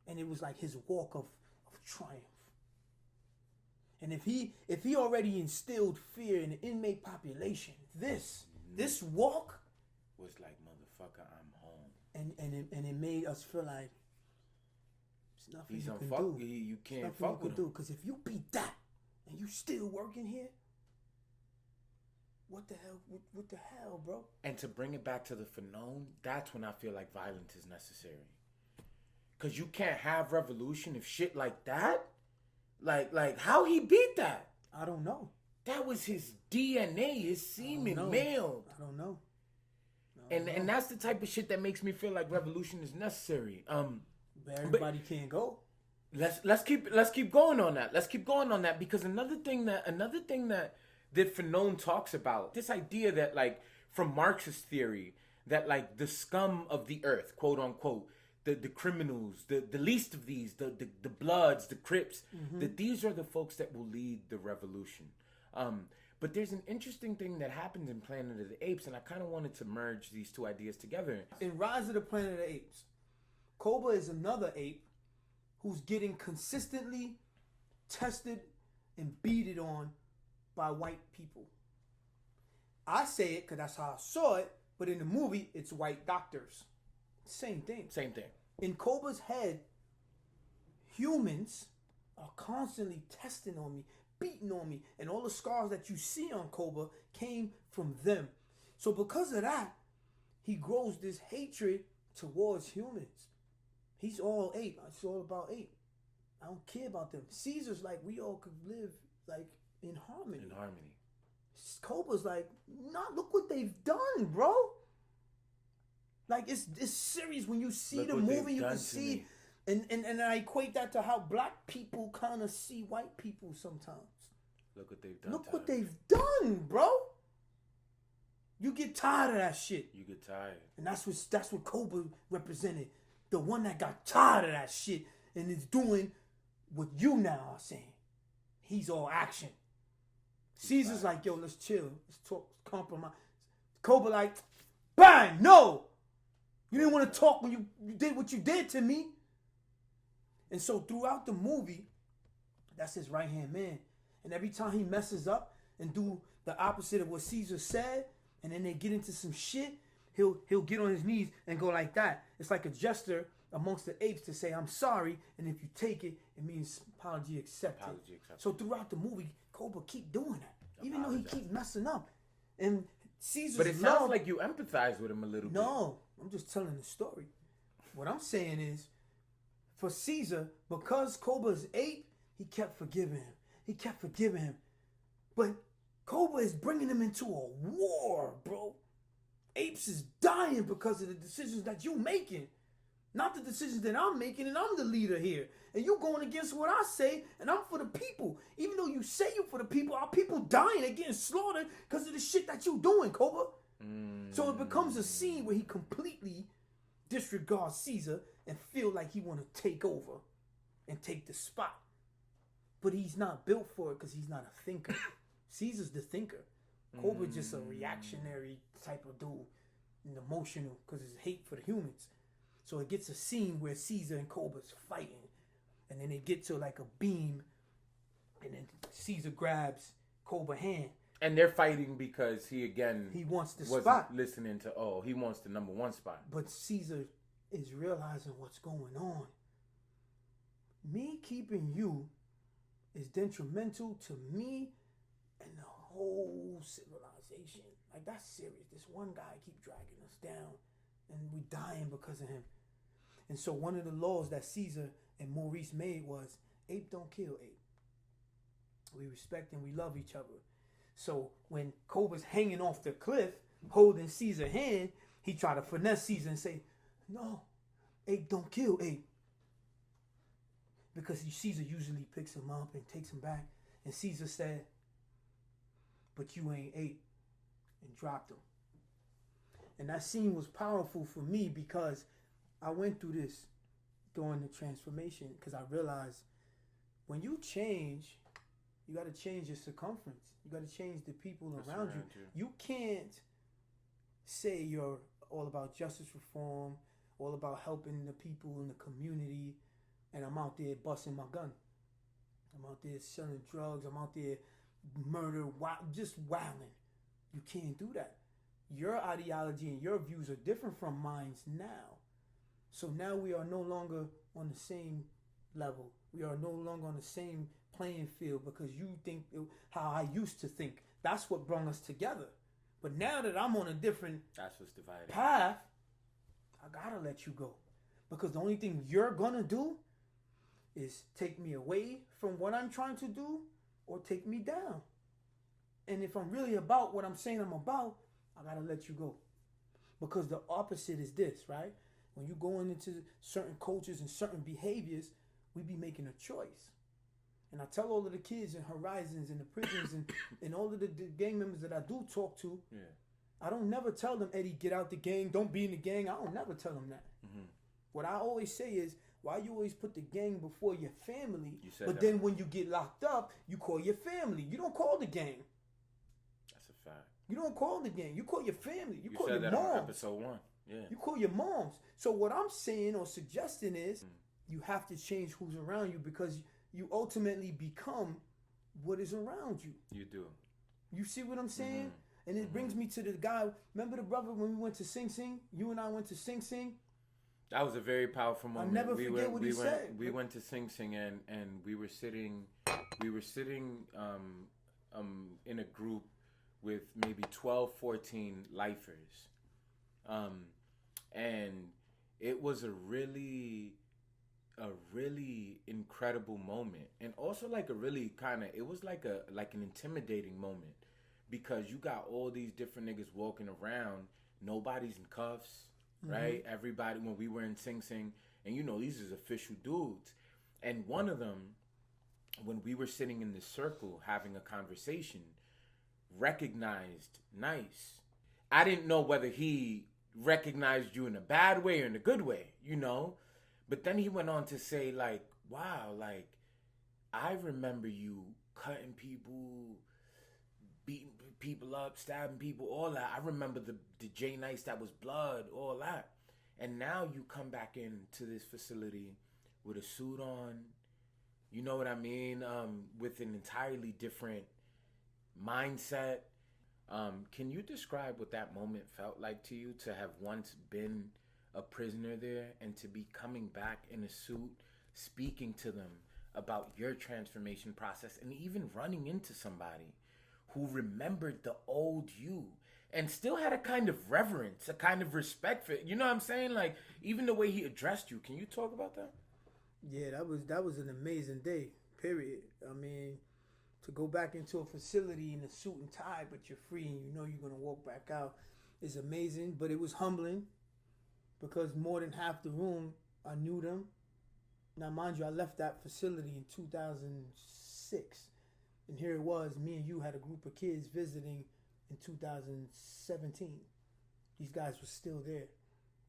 And it was like his walk of triumph. And if he already instilled fear in the inmate population, this walk was like, motherfucker, I'm home. And it made us feel like there's nothing you can do. You can't fuck with him. Because if you beat that and you still working here, what the hell, bro? And to bring it back to the Fanone, that's when I feel like violence is necessary. Because you can't have revolution if shit like that. Like how he beat that? I don't know. That was his DNA, his semen mailed. I don't know. And that's the type of shit that makes me feel like revolution is necessary. But everybody can't go. Let's keep going on that. Let's keep going on that, because another thing that Fanon talks about, this idea that, like, from Marxist theory, that, like, the scum of the earth, quote unquote, the criminals, the least of these, the Bloods, the Crips, that these are the folks that will lead the revolution. But there's an interesting thing that happens in Planet of the Apes, and I kind of wanted to merge these two ideas together. In Rise of the Planet of the Apes, Koba is another ape who's getting consistently tested and beated on by white people. I say it because that's how I saw it, but in the movie, it's white doctors. Same thing. Same thing. In Koba's head, humans are constantly testing on me, beating on me, and all the scars that you see on Koba came from them. So because of that, he grows this hatred towards humans. He's all ape. It's all about ape. I don't care about them. Caesar's like, we all could live like in harmony. In harmony. Koba's like, nah, look what they've done, bro. Like, it's serious. When you see the movie, you can see, and I equate that to how black people kind of see white people sometimes. Look what they've done. Look what they've done, bro. You get tired of that shit. You get tired. And that's what Koba represented. The one that got tired of that shit and is doing what you now are saying. He's all action. Caesar's like, yo, let's chill. Let's talk, compromise. Koba like, bang, no. You didn't want to talk when you did what you did to me. And so throughout the movie, that's his right-hand man. And every time he messes up and do the opposite of what Caesar said, and then they get into some shit, he'll get on his knees and go like that. It's like a gesture amongst the apes to say, I'm sorry, and if you take it, it means apology accepted. So throughout the movie, Koba keep doing that. Even though he keep messing up. And Caesar's But it sounds like you empathize with him a little bit. No, I'm just telling the story. What I'm saying is, for Caesar, because Koba's ape, he kept forgiving him. But Koba is bringing him into a war, bro. Apes is dying because of the decisions that you making. Not the decisions that I'm making, and I'm the leader here. And you going against what I say, and I'm for the people. Even though you say you for the people, our people dying and getting slaughtered because of the shit that you doing, Koba. So it becomes a scene where he completely disregards Caesar and feel like he want to take over and take the spot. But he's not built for it because he's not a thinker. Caesar's the thinker. Koba's just a reactionary type of dude and emotional because his hate for the humans. So it gets a scene where Caesar and Koba's fighting. And then they get to like a beam. And then Caesar grabs Koba's hand. And they're fighting because he wants the wasn't spot. Listening to, he wants the number one spot. But Caesar is realizing what's going on. Me keeping you is detrimental to me and the whole civilization. Like, that's serious. This one guy keep dragging us down, and we dying because of him. And so one of the laws that Caesar and Maurice made was, ape don't kill ape. We respect and we love each other. So when Koba's hanging off the cliff, holding Caesar's hand, he tried to finesse Caesar and say, no, ape don't kill ape. Because Caesar usually picks him up and takes him back. And Caesar said, but you ain't ape, and dropped him. And that scene was powerful for me because I went through this during the transformation, because I realized when you change, you got to change your circumference. You got to change the people around you. You can't say you're all about justice reform, all about helping the people in the community, and I'm out there busting my gun. I'm out there selling drugs. I'm out there murder, just wilding. You can't do that. Your ideology and your views are different from mine now. So now we are no longer on the same level. We are no longer on the same playing field because you think how I used to think. That's what brought us together. But now that I'm on a different that's what's divided path, I gotta let you go. Because the only thing you're gonna do is take me away from what I'm trying to do or take me down. And if I'm really about what I'm saying I'm about, I gotta let you go. Because the opposite is this, right? When you go into certain cultures and certain behaviors, we be making a choice. And I tell all of the kids in Horizons and the prisons and all of the gang members that I do talk to, I don't never tell them, Eddie, get out the gang, don't be in the gang. I don't never tell them that. Mm-hmm. What I always say is, why you always put the gang before your family, but then when you get locked up, you call your family. You don't call the gang. That's a fact. You don't call the gang. You call your family. You call said your that moms. on episode 1. Yeah. You call your moms. So what I'm saying or suggesting is you have to change who's around you because you ultimately become what is around you. You do. You see what I'm saying? Mm-hmm. And it brings me to the guy. Remember the brother when we went to Sing Sing? You and I went to Sing Sing. That was a very powerful moment. I'll never forget what he said. We went to Sing Sing and we were sitting in a group with maybe 12, 14 lifers. And it was a really incredible moment. And also like a really it was like an intimidating moment because you got all these different niggas walking around. Nobody's in cuffs. Right? Everybody, when we were in Sing Sing, and these is official dudes. And one of them, when we were sitting in this circle having a conversation, recognized Nyce. I didn't know whether he recognized you in a bad way or in a good way, But then he went on to say, like, wow, like, I remember you cutting people, beating people up, stabbing people, all that. I remember the J-Nyce that was blood, all that. And now you come back into this facility with a suit on, you know what I mean? With an entirely different mindset. Can you describe what that moment felt like to you, to have once been a prisoner there and to be coming back in a suit, speaking to them about your transformation process and even running into somebody who remembered the old you and still had a kind of reverence, a kind of respect for it. You know what I'm saying? Like, even the way he addressed you. Can you talk about that? Yeah, that was an amazing day, period. I mean, to go back into a facility in a suit and tie, but you're free and you're going to walk back out is amazing. But it was humbling because more than half the room, I knew them. Now, mind you, I left that facility in 2006. And here it was, me and you had a group of kids visiting in 2017. These guys were still there.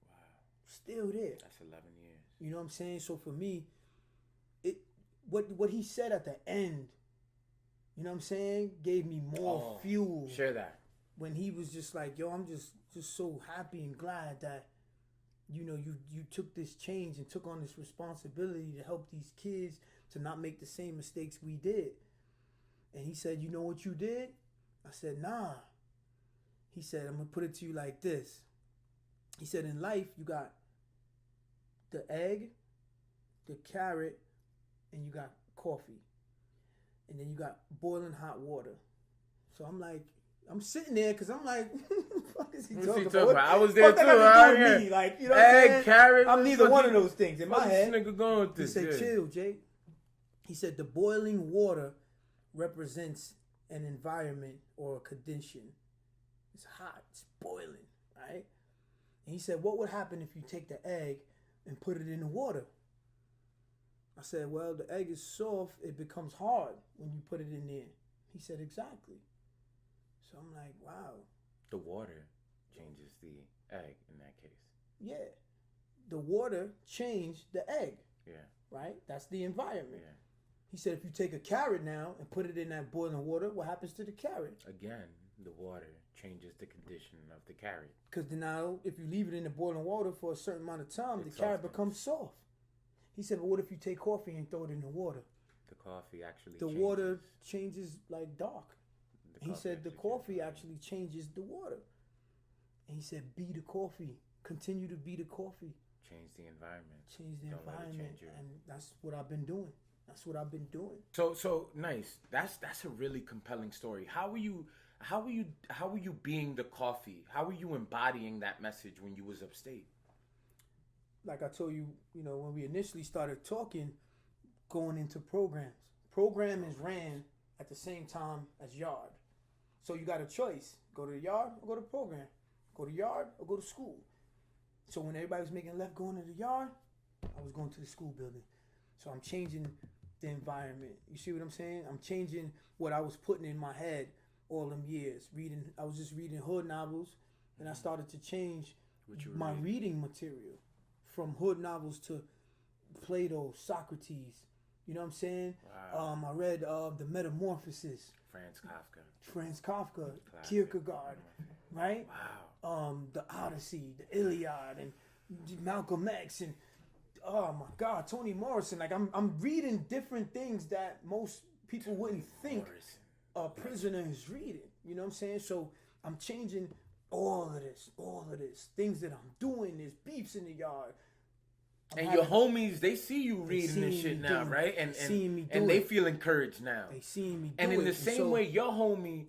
Wow. Still there. That's 11 years. You know what I'm saying? So for me, what he said at the end, you know what I'm saying, gave me more fuel. Share that. When he was just like, yo, I'm just so happy and glad that, you took this change and took on this responsibility to help these kids to not make the same mistakes we did. And he said, you know what you did? I said, nah. He said, I'm going to put it to you like this. He said, in life, you got the egg, the carrot, and you got coffee. And then you got boiling hot water. So I'm like, I'm sitting there because I'm like, what is he What's talking he about? talking about? I was there What that too. got to do Right with here. me? Like, you know what I'm saying? Carrot. I'm neither one of he- those things in my What head. this nigga going with He this? said, Yeah. chill, Jake. He said, the boiling water represents an environment or a condition. It's hot. It's boiling, right? And he said, what would happen if you take the egg and put it in the water? I said, well, the egg is soft. It becomes hard when you put it in there. He said, exactly. So I'm like, wow. The water changes the egg in that case. Yeah. The water changed the egg. Yeah. Right? That's the environment. Yeah. He said, if you take a carrot now and put it in that boiling water, what happens to the carrot? Again, the water changes the condition of the carrot. Because now, if you leave it in the boiling water for a certain amount of time, It the carrot softens. becomes soft. He said, but what if you take coffee and throw it in the water? The coffee actually The changes. water changes like dark. He said the coffee changes. actually changes the water. And he said, be the coffee. Continue to be the coffee. Change the environment. Change the Don't let it environment. change you. And that's what I've been doing. That's what I've been doing. So nice. That's a really compelling story. How were you being the coffee? How were you embodying that message when you was upstate? Like I told you, when we initially started talking, going into programs. Program is ran at the same time as yard. So you got a choice. Go to the yard or go to program. Go to yard or go to school. So when everybody was making left going to the yard, I was going to the school building. So I'm changing the environment. You see what I'm saying? I'm changing what I was putting in my head all them years. I was just reading hood novels, and I started to change my reading material from hood novels to Plato, Socrates. You know what I'm saying? Wow. I read The Metamorphosis. Franz Kafka. Classic. Kierkegaard, right? Wow. The Odyssey, the Iliad, and Malcolm X, and oh my God, Toni Morrison. Like I'm reading different things that most people wouldn't think a prisoner is reading. You know what I'm saying? So I'm changing all of this. Things that I'm doing, there's beefs in the yard. And your homies, they see you reading this shit now, right? And they feel encouraged now. They see me do and in it. the same way, your homie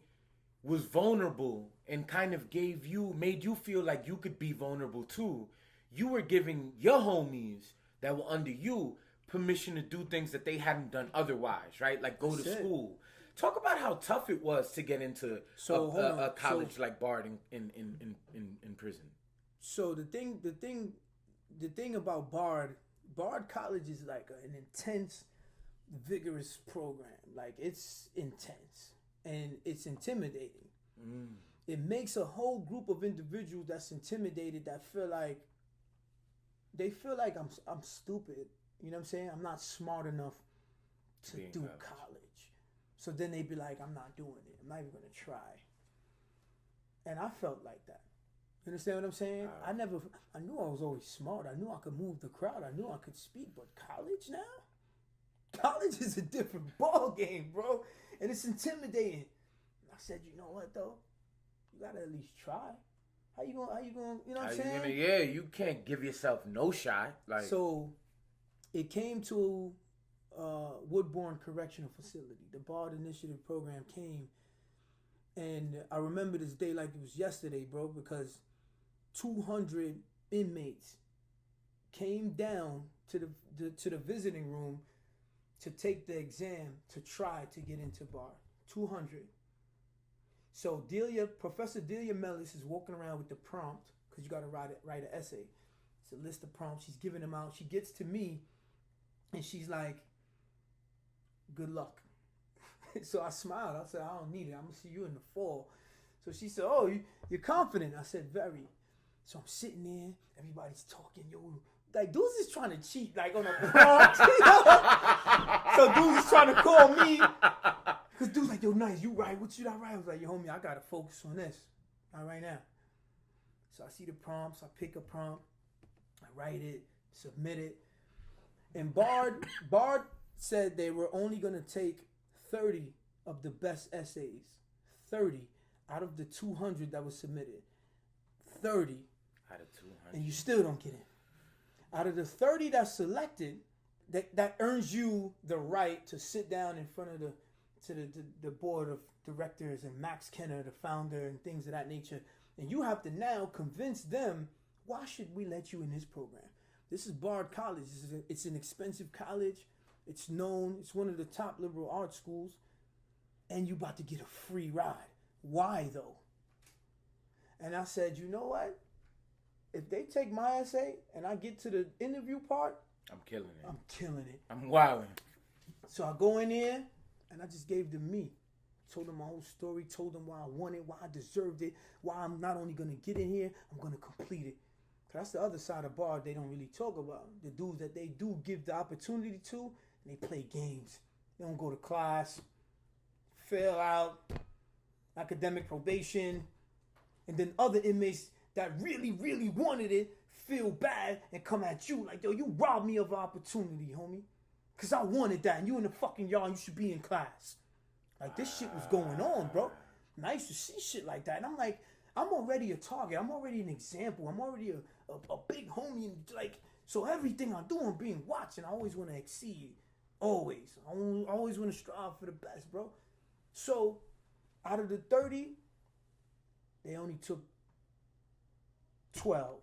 was vulnerable and kind of made you feel like you could be vulnerable too. You were giving your homies that were under you permission to do things that they hadn't done otherwise, right? Like go to school. Talk about how tough it was to get into a college like Bard in prison. So the thing about Bard College is like an intense, vigorous program. Like it's intense and it's intimidating. It makes a whole group of individuals that's intimidated that feel like I'm stupid. You know what I'm saying? I'm not smart enough to do college. So then they be like, I'm not doing it. I'm not even gonna try. And I felt like that. You understand what I'm saying? I knew I was always smart. I knew I could move the crowd. I knew I could speak. But college now? College is a different ball game, bro. And it's intimidating. I said, you know what though? You gotta at least try. How you gonna, you know what I'm saying? You can't give yourself no shot. Like so it came to Woodbourne Correctional Facility. The Bard Initiative program came, and I remember this day like it was yesterday, bro, because 200 inmates came down to the visiting room to take the exam to try to get into Bard. 200. So Professor Delia Mellis is walking around with the prompt, because you got to write an essay. It's a list of prompts. She's giving them out. She gets to me, and she's like, good luck. So I smiled. I said, I don't need it. I'm going to see you in the fall. So she said, oh, you're confident. I said, very. So I'm sitting there. Everybody's talking. Yo, like, dudes is trying to cheat, like, on a prompt. So dudes is trying to call me. Because dude's like, yo, Nyce, you right. What should I write? I was like, yo, homie, I got to focus on this. Not right now. So I see the prompts. I pick a prompt. I write it. Submit it. And Bard said they were only going to take 30 of the best essays. 30 out of the 200 that was submitted. 30. Out of 200. And you still don't get in. Out of the 30 that's selected, that earns you the right to sit down in front of the to the board of directors and Max Kenner, the founder, and things of that nature. And you have to now convince them, why should we let you in this program? This is Bard College. It's an expensive college. It's known. It's one of the top liberal arts schools. And you about to get a free ride. Why, though? And I said, you know what? If they take my essay and I get to the interview part, I'm killing it. I'm killing it. I'm wilding. So I go in there and I just gave them me. Told them my whole story, told them why I won it, why I deserved it, why I'm not only going to get in here, I'm going to complete it. Because that's the other side of bar they don't really talk about. The dudes that they do give the opportunity to, they play games. They don't go to class, fail out, academic probation, and then other inmates that really, really wanted it feel bad and come at you like, yo, you robbed me of an opportunity, homie. Because I wanted that, and you in the fucking yard, you should be in class. Like, this shit was going on, bro. And I used to see shit like that. And I'm like, I'm already a target. I'm already an example. I'm already a big homie. And like, so everything I do, I'm being watched. And I always want to exceed. Always. I always want to strive for the best, bro. So, out of the 30, they only took 12.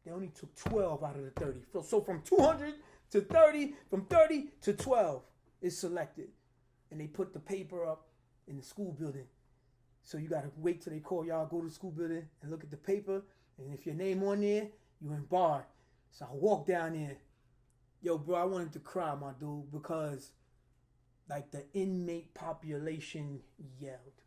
They only took 12 out of the 30. So from 200 to 30, from 30 to 12 is selected. And they put the paper up in the school building. So you got to wait till they call y'all, go to the school building and look at the paper. And if your name on there, you in bar. So I walk down there. Yo, bro, I wanted to cry, my dude, because like the inmate population yelled.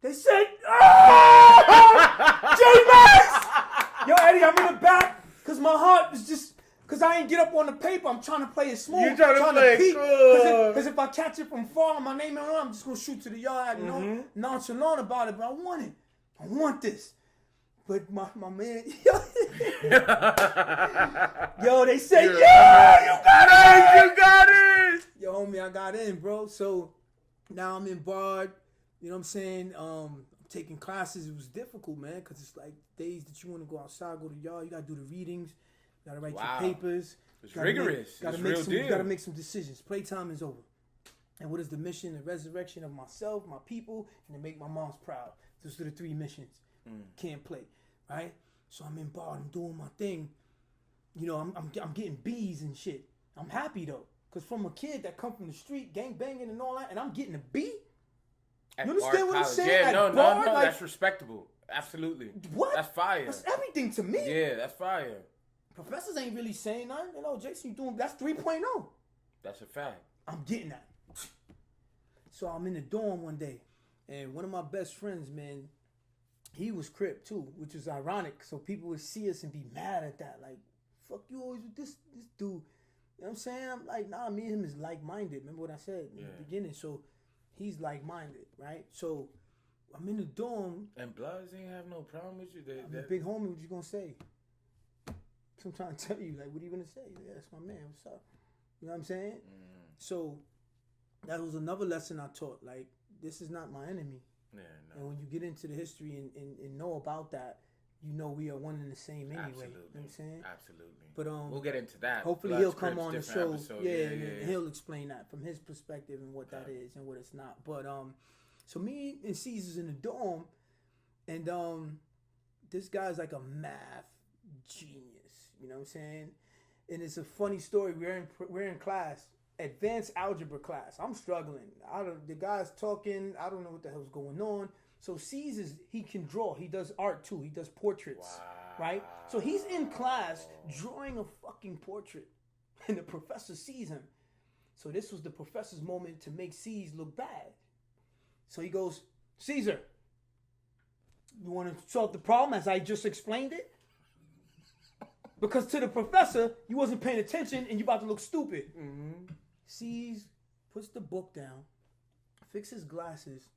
They said, ah! J-Nyce! Yo, Eddie, I'm in the back because my heart is just... Because I ain't get up on the paper. I'm trying to play it smooth. You trying to play it cool. Because if I catch it from far, my name on it, I'm just going to shoot to the yard, you know, nonchalant about it. But I want it. I want this. But my man, yo, they say, yo, you got it. You got it. Yo, homie, I got in, bro. So now I'm in Bard. You know what I'm saying? Taking classes. It was difficult, man, because it's like days that you want to go outside, go to the yard. You got to do the readings. You got to write your papers. It's rigorous. You got to make some decisions. Playtime is over. And what is the mission? The resurrection of myself, my people, and to make my moms proud. Those are the 3 missions. Can't play, right? So I'm in bar. I'm doing my thing. You know, I'm getting B's and shit. I'm happy though, cause from a kid that come from the street, gang banging and all that, and I'm getting a B. You understand what I'm saying? Yeah, no, like, that's respectable. Absolutely. What? That's fire. That's everything to me. Yeah, that's fire. Professors ain't really saying nothing. You know, Jason, you doing that's 3.0. That's a fact. I'm getting that. So I'm in the dorm one day, and one of my best friends, man, he was Crip too, which was ironic. So people would see us and be mad at that. Like, fuck you always with this dude. You know what I'm saying? I'm like, nah, me and him is like-minded. Remember what I said in the beginning? So he's like-minded, right? So I'm in the dorm. And Bloods ain't have no problem with you. I'm a big homie. What you gonna say? So I'm trying to tell you, like, what are you gonna say? Yeah, that's my man. What's up? You know what I'm saying? So that was another lesson I taught. Like, this is not my enemy. Yeah, no. And when you get into the history and know about that, you know we are one and the same anyway. Absolutely. You know what I'm saying? Absolutely. But we'll get into that. Hopefully Bloods, he'll come Crips, on the different show. episode. And he'll explain that from his perspective and what that is and what it's not. But so me and Caesar's in the dorm, and this guy's like a math genius. You know what I'm saying? And it's a funny story. We're in class, advanced algebra class. I'm struggling. The guy's talking. I don't know what the hell's going on. So Caesar's, he can draw. He does art too. He does portraits, right? So he's in class drawing a fucking portrait, and the professor sees him. So this was the professor's moment to make Caesar look bad. So he goes, Caesar, you want to solve the problem as I just explained it? Because to the professor, you wasn't paying attention and you about to look stupid. Caesar puts the book down, fixes glasses,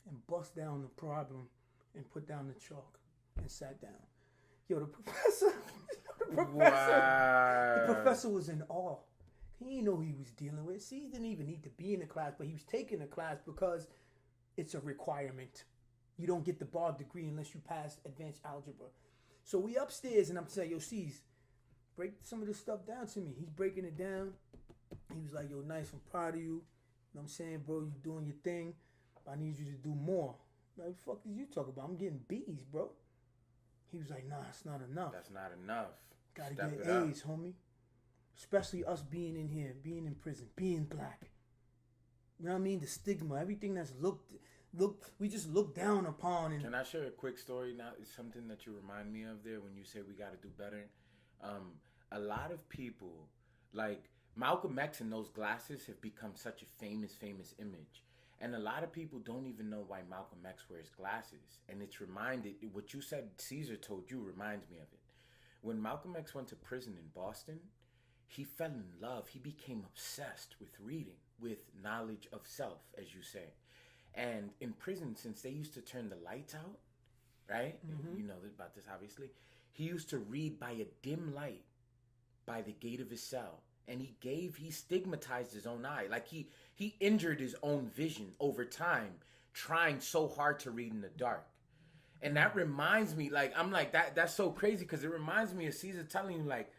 and bust down the problem and put down the chalk and sat down. Yo, the professor, the professor was in awe. He didn't know who he was dealing with. He didn't even need to be in the class, but he was taking the class because it's a requirement. You don't get the bar degree unless you pass advanced algebra. So we upstairs and I'm saying, yo, C's, break some of this stuff down to me. He's breaking it down. He was like, yo, Nyce, I'm proud of you. what I'm saying, bro? You doing your thing. I need you to do more. Like, fuck is you talking about? I'm getting B's, bro. He was like, nah, it's not enough. That's not enough. Gotta Step get it up. A's, homie. Especially us being in here, being in prison, being black. You know what I mean? The stigma, everything that's we just look down upon. And Can I share a quick story now? It's something that you remind me of there when you say we got to do better. A lot of people, like Malcolm X and those glasses have become such a famous image. And a lot of people don't even know why Malcolm X wears glasses. And it's reminded, what you said Caesar told you reminds me of it. When Malcolm X went to prison in Boston, he fell in love. He became obsessed with reading, with knowledge of self, as you say. And in prison, since they used to turn the lights out, right? Mm-hmm. You know about this, obviously. He used to read by a dim light by the gate of his cell. And he stigmatized his own eye. Like he injured his own vision over time, trying so hard to read in the dark. And that reminds me, like, I'm like, that's so crazy because it reminds me of Caesar telling you, like,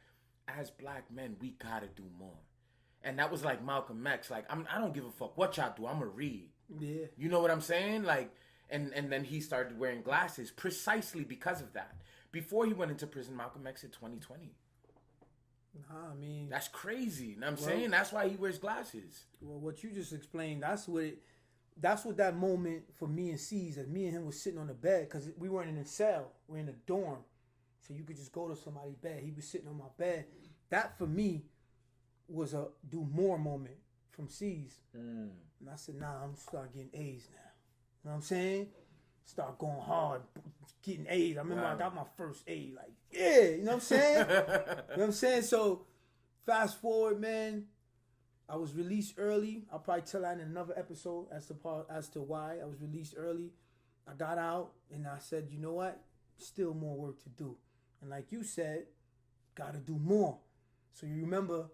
as black men, we gotta do more. And that was like Malcolm X. Like, I don't give a fuck what y'all do. I'm gonna read. Yeah. You know what I'm saying? Like, and then he started wearing glasses precisely because of that. Before he went into prison, Malcolm X said 2020. Nah, I mean, that's crazy. You know what I'm saying? That's why he wears glasses. Well, what you just explained, that's what that moment for me and C's, that me and him was sitting on the bed, because we weren't in a cell, we're in a dorm, so you could just go to somebody's bed. He was sitting on my bed. That for me was a do more moment from C's. And I said, nah, I'm gonna start getting A's now. You know what I'm saying? Start going hard, getting A's. I remember I got my first A, like, yeah, you know what I'm saying? You know what I'm saying? So fast forward, man, I was released early. I'll probably tell that in another episode as to why I was released early. I got out and I said, you know what? Still more work to do. And like you said, gotta do more. So you remember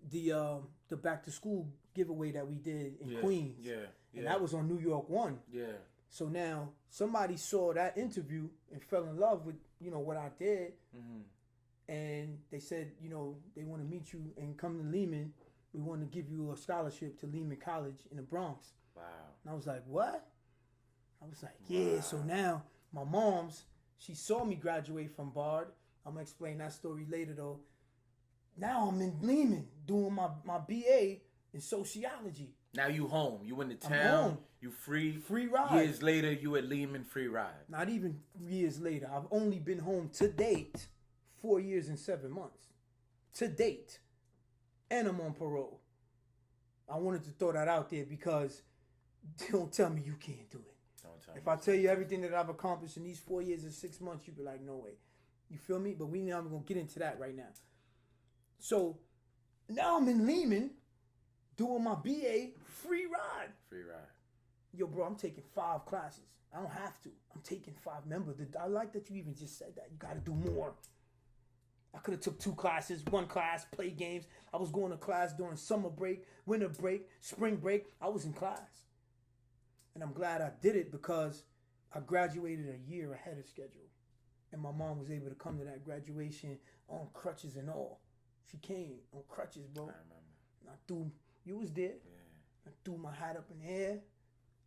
the back to school giveaway that we did in Queens. Yeah. And that was on New York 1. Yeah. So now somebody saw that interview and fell in love with, you know, what I did. Mm-hmm. And they said, you know, they want to meet you and come to Lehman. We want to give you a scholarship to Lehman College in the Bronx. Wow. And I was like, what? I was like, yeah. Wow. So now my mom's, she saw me graduate from Bard. I'm going to explain that story later though. Now I'm in Lehman doing my BA in sociology. Now you home. You in the town. I'm home. You free. Free ride. Years later, you at Lehman, free ride. Not even years later. I've only been home to date 4 years and 7 months. To date. And I'm on parole. I wanted to throw that out there because don't tell me you can't do it. Don't tell me. If I tell you everything that I've accomplished in these 4 years and 6 months, you'd be like, no way. You feel me? But we now I'm going to get into that right now. So now I'm in Lehman doing my BA free ride. Free ride. Yo, bro, I'm taking 5 classes. I don't have to. I'm taking 5. Remember, I like that you even just said that. You got to do more. I could have took 2 classes, 1 class, play games. I was going to class during summer break, winter break, spring break. I was in class. And I'm glad I did it because I graduated a year ahead of schedule. And my mom was able to come to that graduation on crutches and all. She came on crutches, bro. I remember. And I threw, you was there. Yeah. I threw my hat up in the air.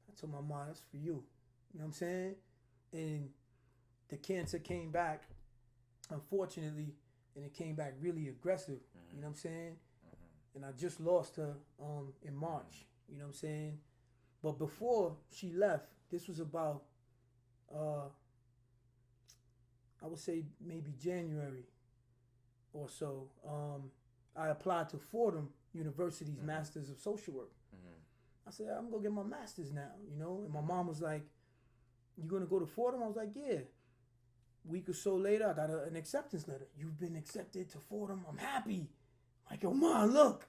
I told my mom, that's for you. You know what I'm saying? And the cancer came back, unfortunately, and it came back really aggressive. Mm-hmm. You know what I'm saying? Mm-hmm. And I just lost her in March. Mm-hmm. You know what I'm saying? But before she left, this was about, I would say maybe January or so. I applied to Fordham University's Masters of Social Work. Mm-hmm. I said, I'm going to get my master's now, you know? And my mom was like, you going to go to Fordham? I was like, yeah. Week or so later, I got an acceptance letter. You've been accepted to Fordham. I'm happy. Like, yo, Mom, look.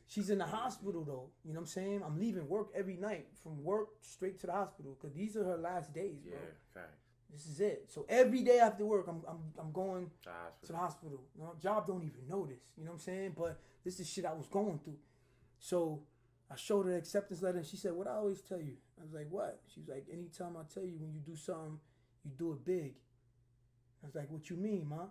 She's in the hospital, though. You know what I'm saying? I'm leaving work every night, from work straight to the hospital, because these are her last days, bro. Yeah, facts. This is it. So every day after work, I'm going to the hospital. You know, job don't even know this. You know what I'm saying? But this is shit I was going through. So I showed her the acceptance letter, and she said, what I always tell you? I was like, what? She was like, anytime I tell you when you do something, you do it big. I was like, what you mean, Ma?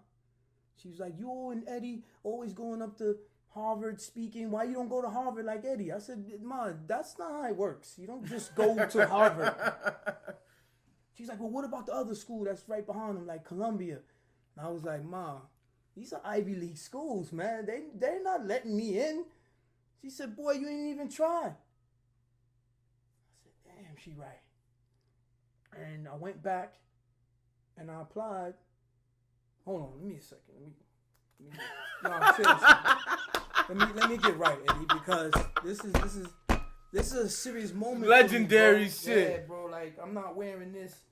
She was like, you and Eddie always going up to Harvard speaking. Why you don't go to Harvard like Eddie? I said, Ma, that's not how it works. You don't just go to Harvard. She's like, well, what about the other school that's right behind them, like Columbia? And I was like, Ma, these are Ivy League schools, man. They're not letting me in. She said, boy, you ain't even try. I said, damn, she right. And I went back and I applied. Hold on, let me a second. No, seriously. Let me get right, Eddie, because this is a serious moment. Legendary me, shit. Yeah, bro. Like, I'm not wearing this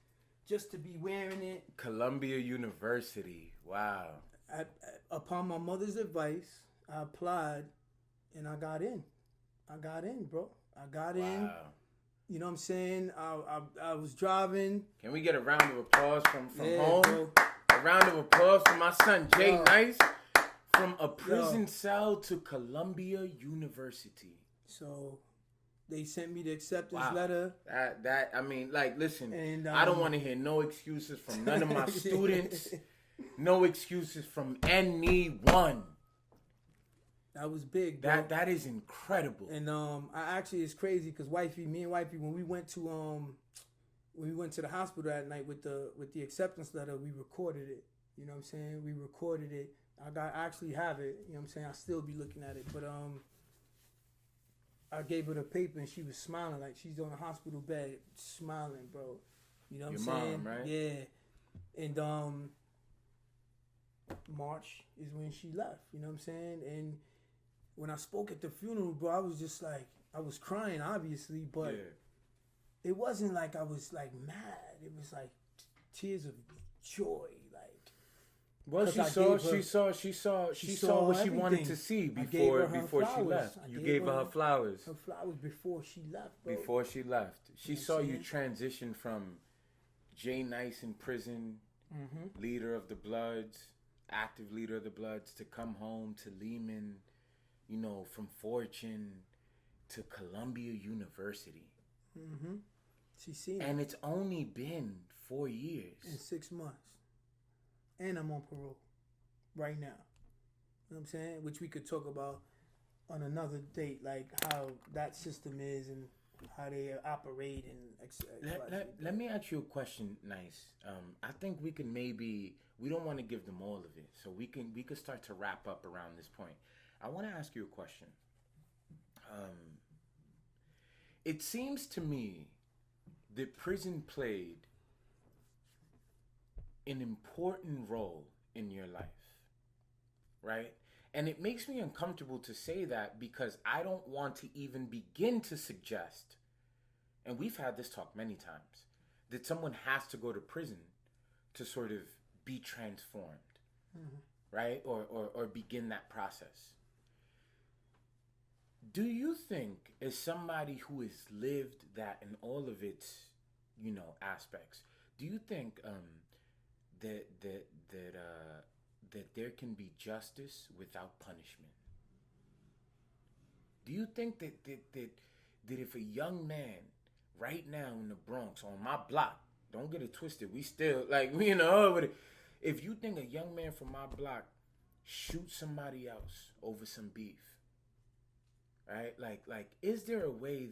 just to be wearing it. Columbia University. Wow. Upon my mother's advice, I applied and I got in. Bro. I got in. You know what I'm saying? I was driving. Can we get a round of applause from home? Bro. A round of applause for my son J-Nyce. From a prison cell to Columbia University. So they sent me the acceptance letter. I mean, like, listen, and, I don't want to hear no excuses from none of my students. No excuses from anyone. That was big, bro. That is incredible. And I actually, it's crazy because me and wifey, when we went to the hospital that night with the acceptance letter, we recorded it. You know what I'm saying? We recorded it. I actually have it. You know what I'm saying? I still be looking at it, but I gave her the paper and she was smiling like she's on a hospital bed, smiling, bro. You know what I'm saying? Your mom, right? Yeah. And March is when she left. You know what I'm saying? And when I spoke at the funeral, bro, I was just like, I was crying, obviously, but it wasn't like I was like mad. It was like tears of joy, like. Well, she saw what she wanted to see before she left. You gave her her flowers. Her flowers before she left, bro. Before she left. She saw you transition from J-Nyce in prison, leader of the Bloods, active leader of the Bloods, to come home to Lehman, you know, from Fortune to Columbia University. She's seen it. And it's only been 4 years. In 6 months. And I'm on parole right now. You know what I'm saying? Which we could talk about on another date, like how that system is and how they operate and let me ask you a question, Nyce. I think we can we don't want to give them all of it, so we could start to wrap up around this point. I want to ask you a question. It seems to me that prison played an important role in your life, right? And it makes me uncomfortable to say that because I don't want to even begin to suggest, and we've had this talk many times, that someone has to go to prison to sort of be transformed, right? Or begin that process. Do you think, as somebody who has lived that in all of its, you know, aspects, do you think that there can be justice without punishment? Do you think that if a young man right now in the Bronx on my block, don't get it twisted, we still like, you know, if you think a young man from my block shoots somebody else over some beef, right? Like, is there a way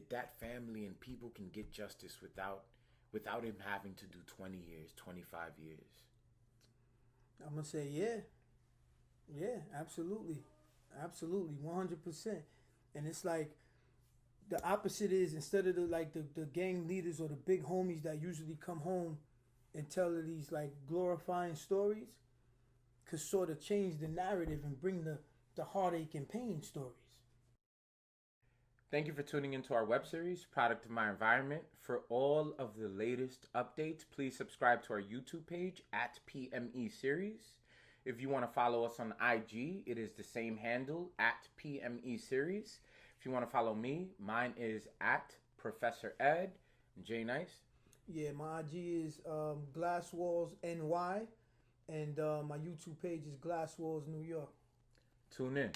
that family and people can get justice without him having to do 20 years, 25 years? I'm going to say, yeah, absolutely. Absolutely, 100%. And it's like, the opposite is, instead of the gang leaders or the big homies that usually come home and tell these like glorifying stories, could sort of change the narrative and bring the heartache and pain stories. Thank you for tuning into our web series, Product of My Environment. For all of the latest updates, please subscribe to our YouTube page at PME Series. If you want to follow us on IG, it is the same handle, at PME Series. If you want to follow me, mine is at Professor Ed. J-Nyce? Yeah, my IG is Glass Walls NY, and my YouTube page is Glass Walls New York. Tune in.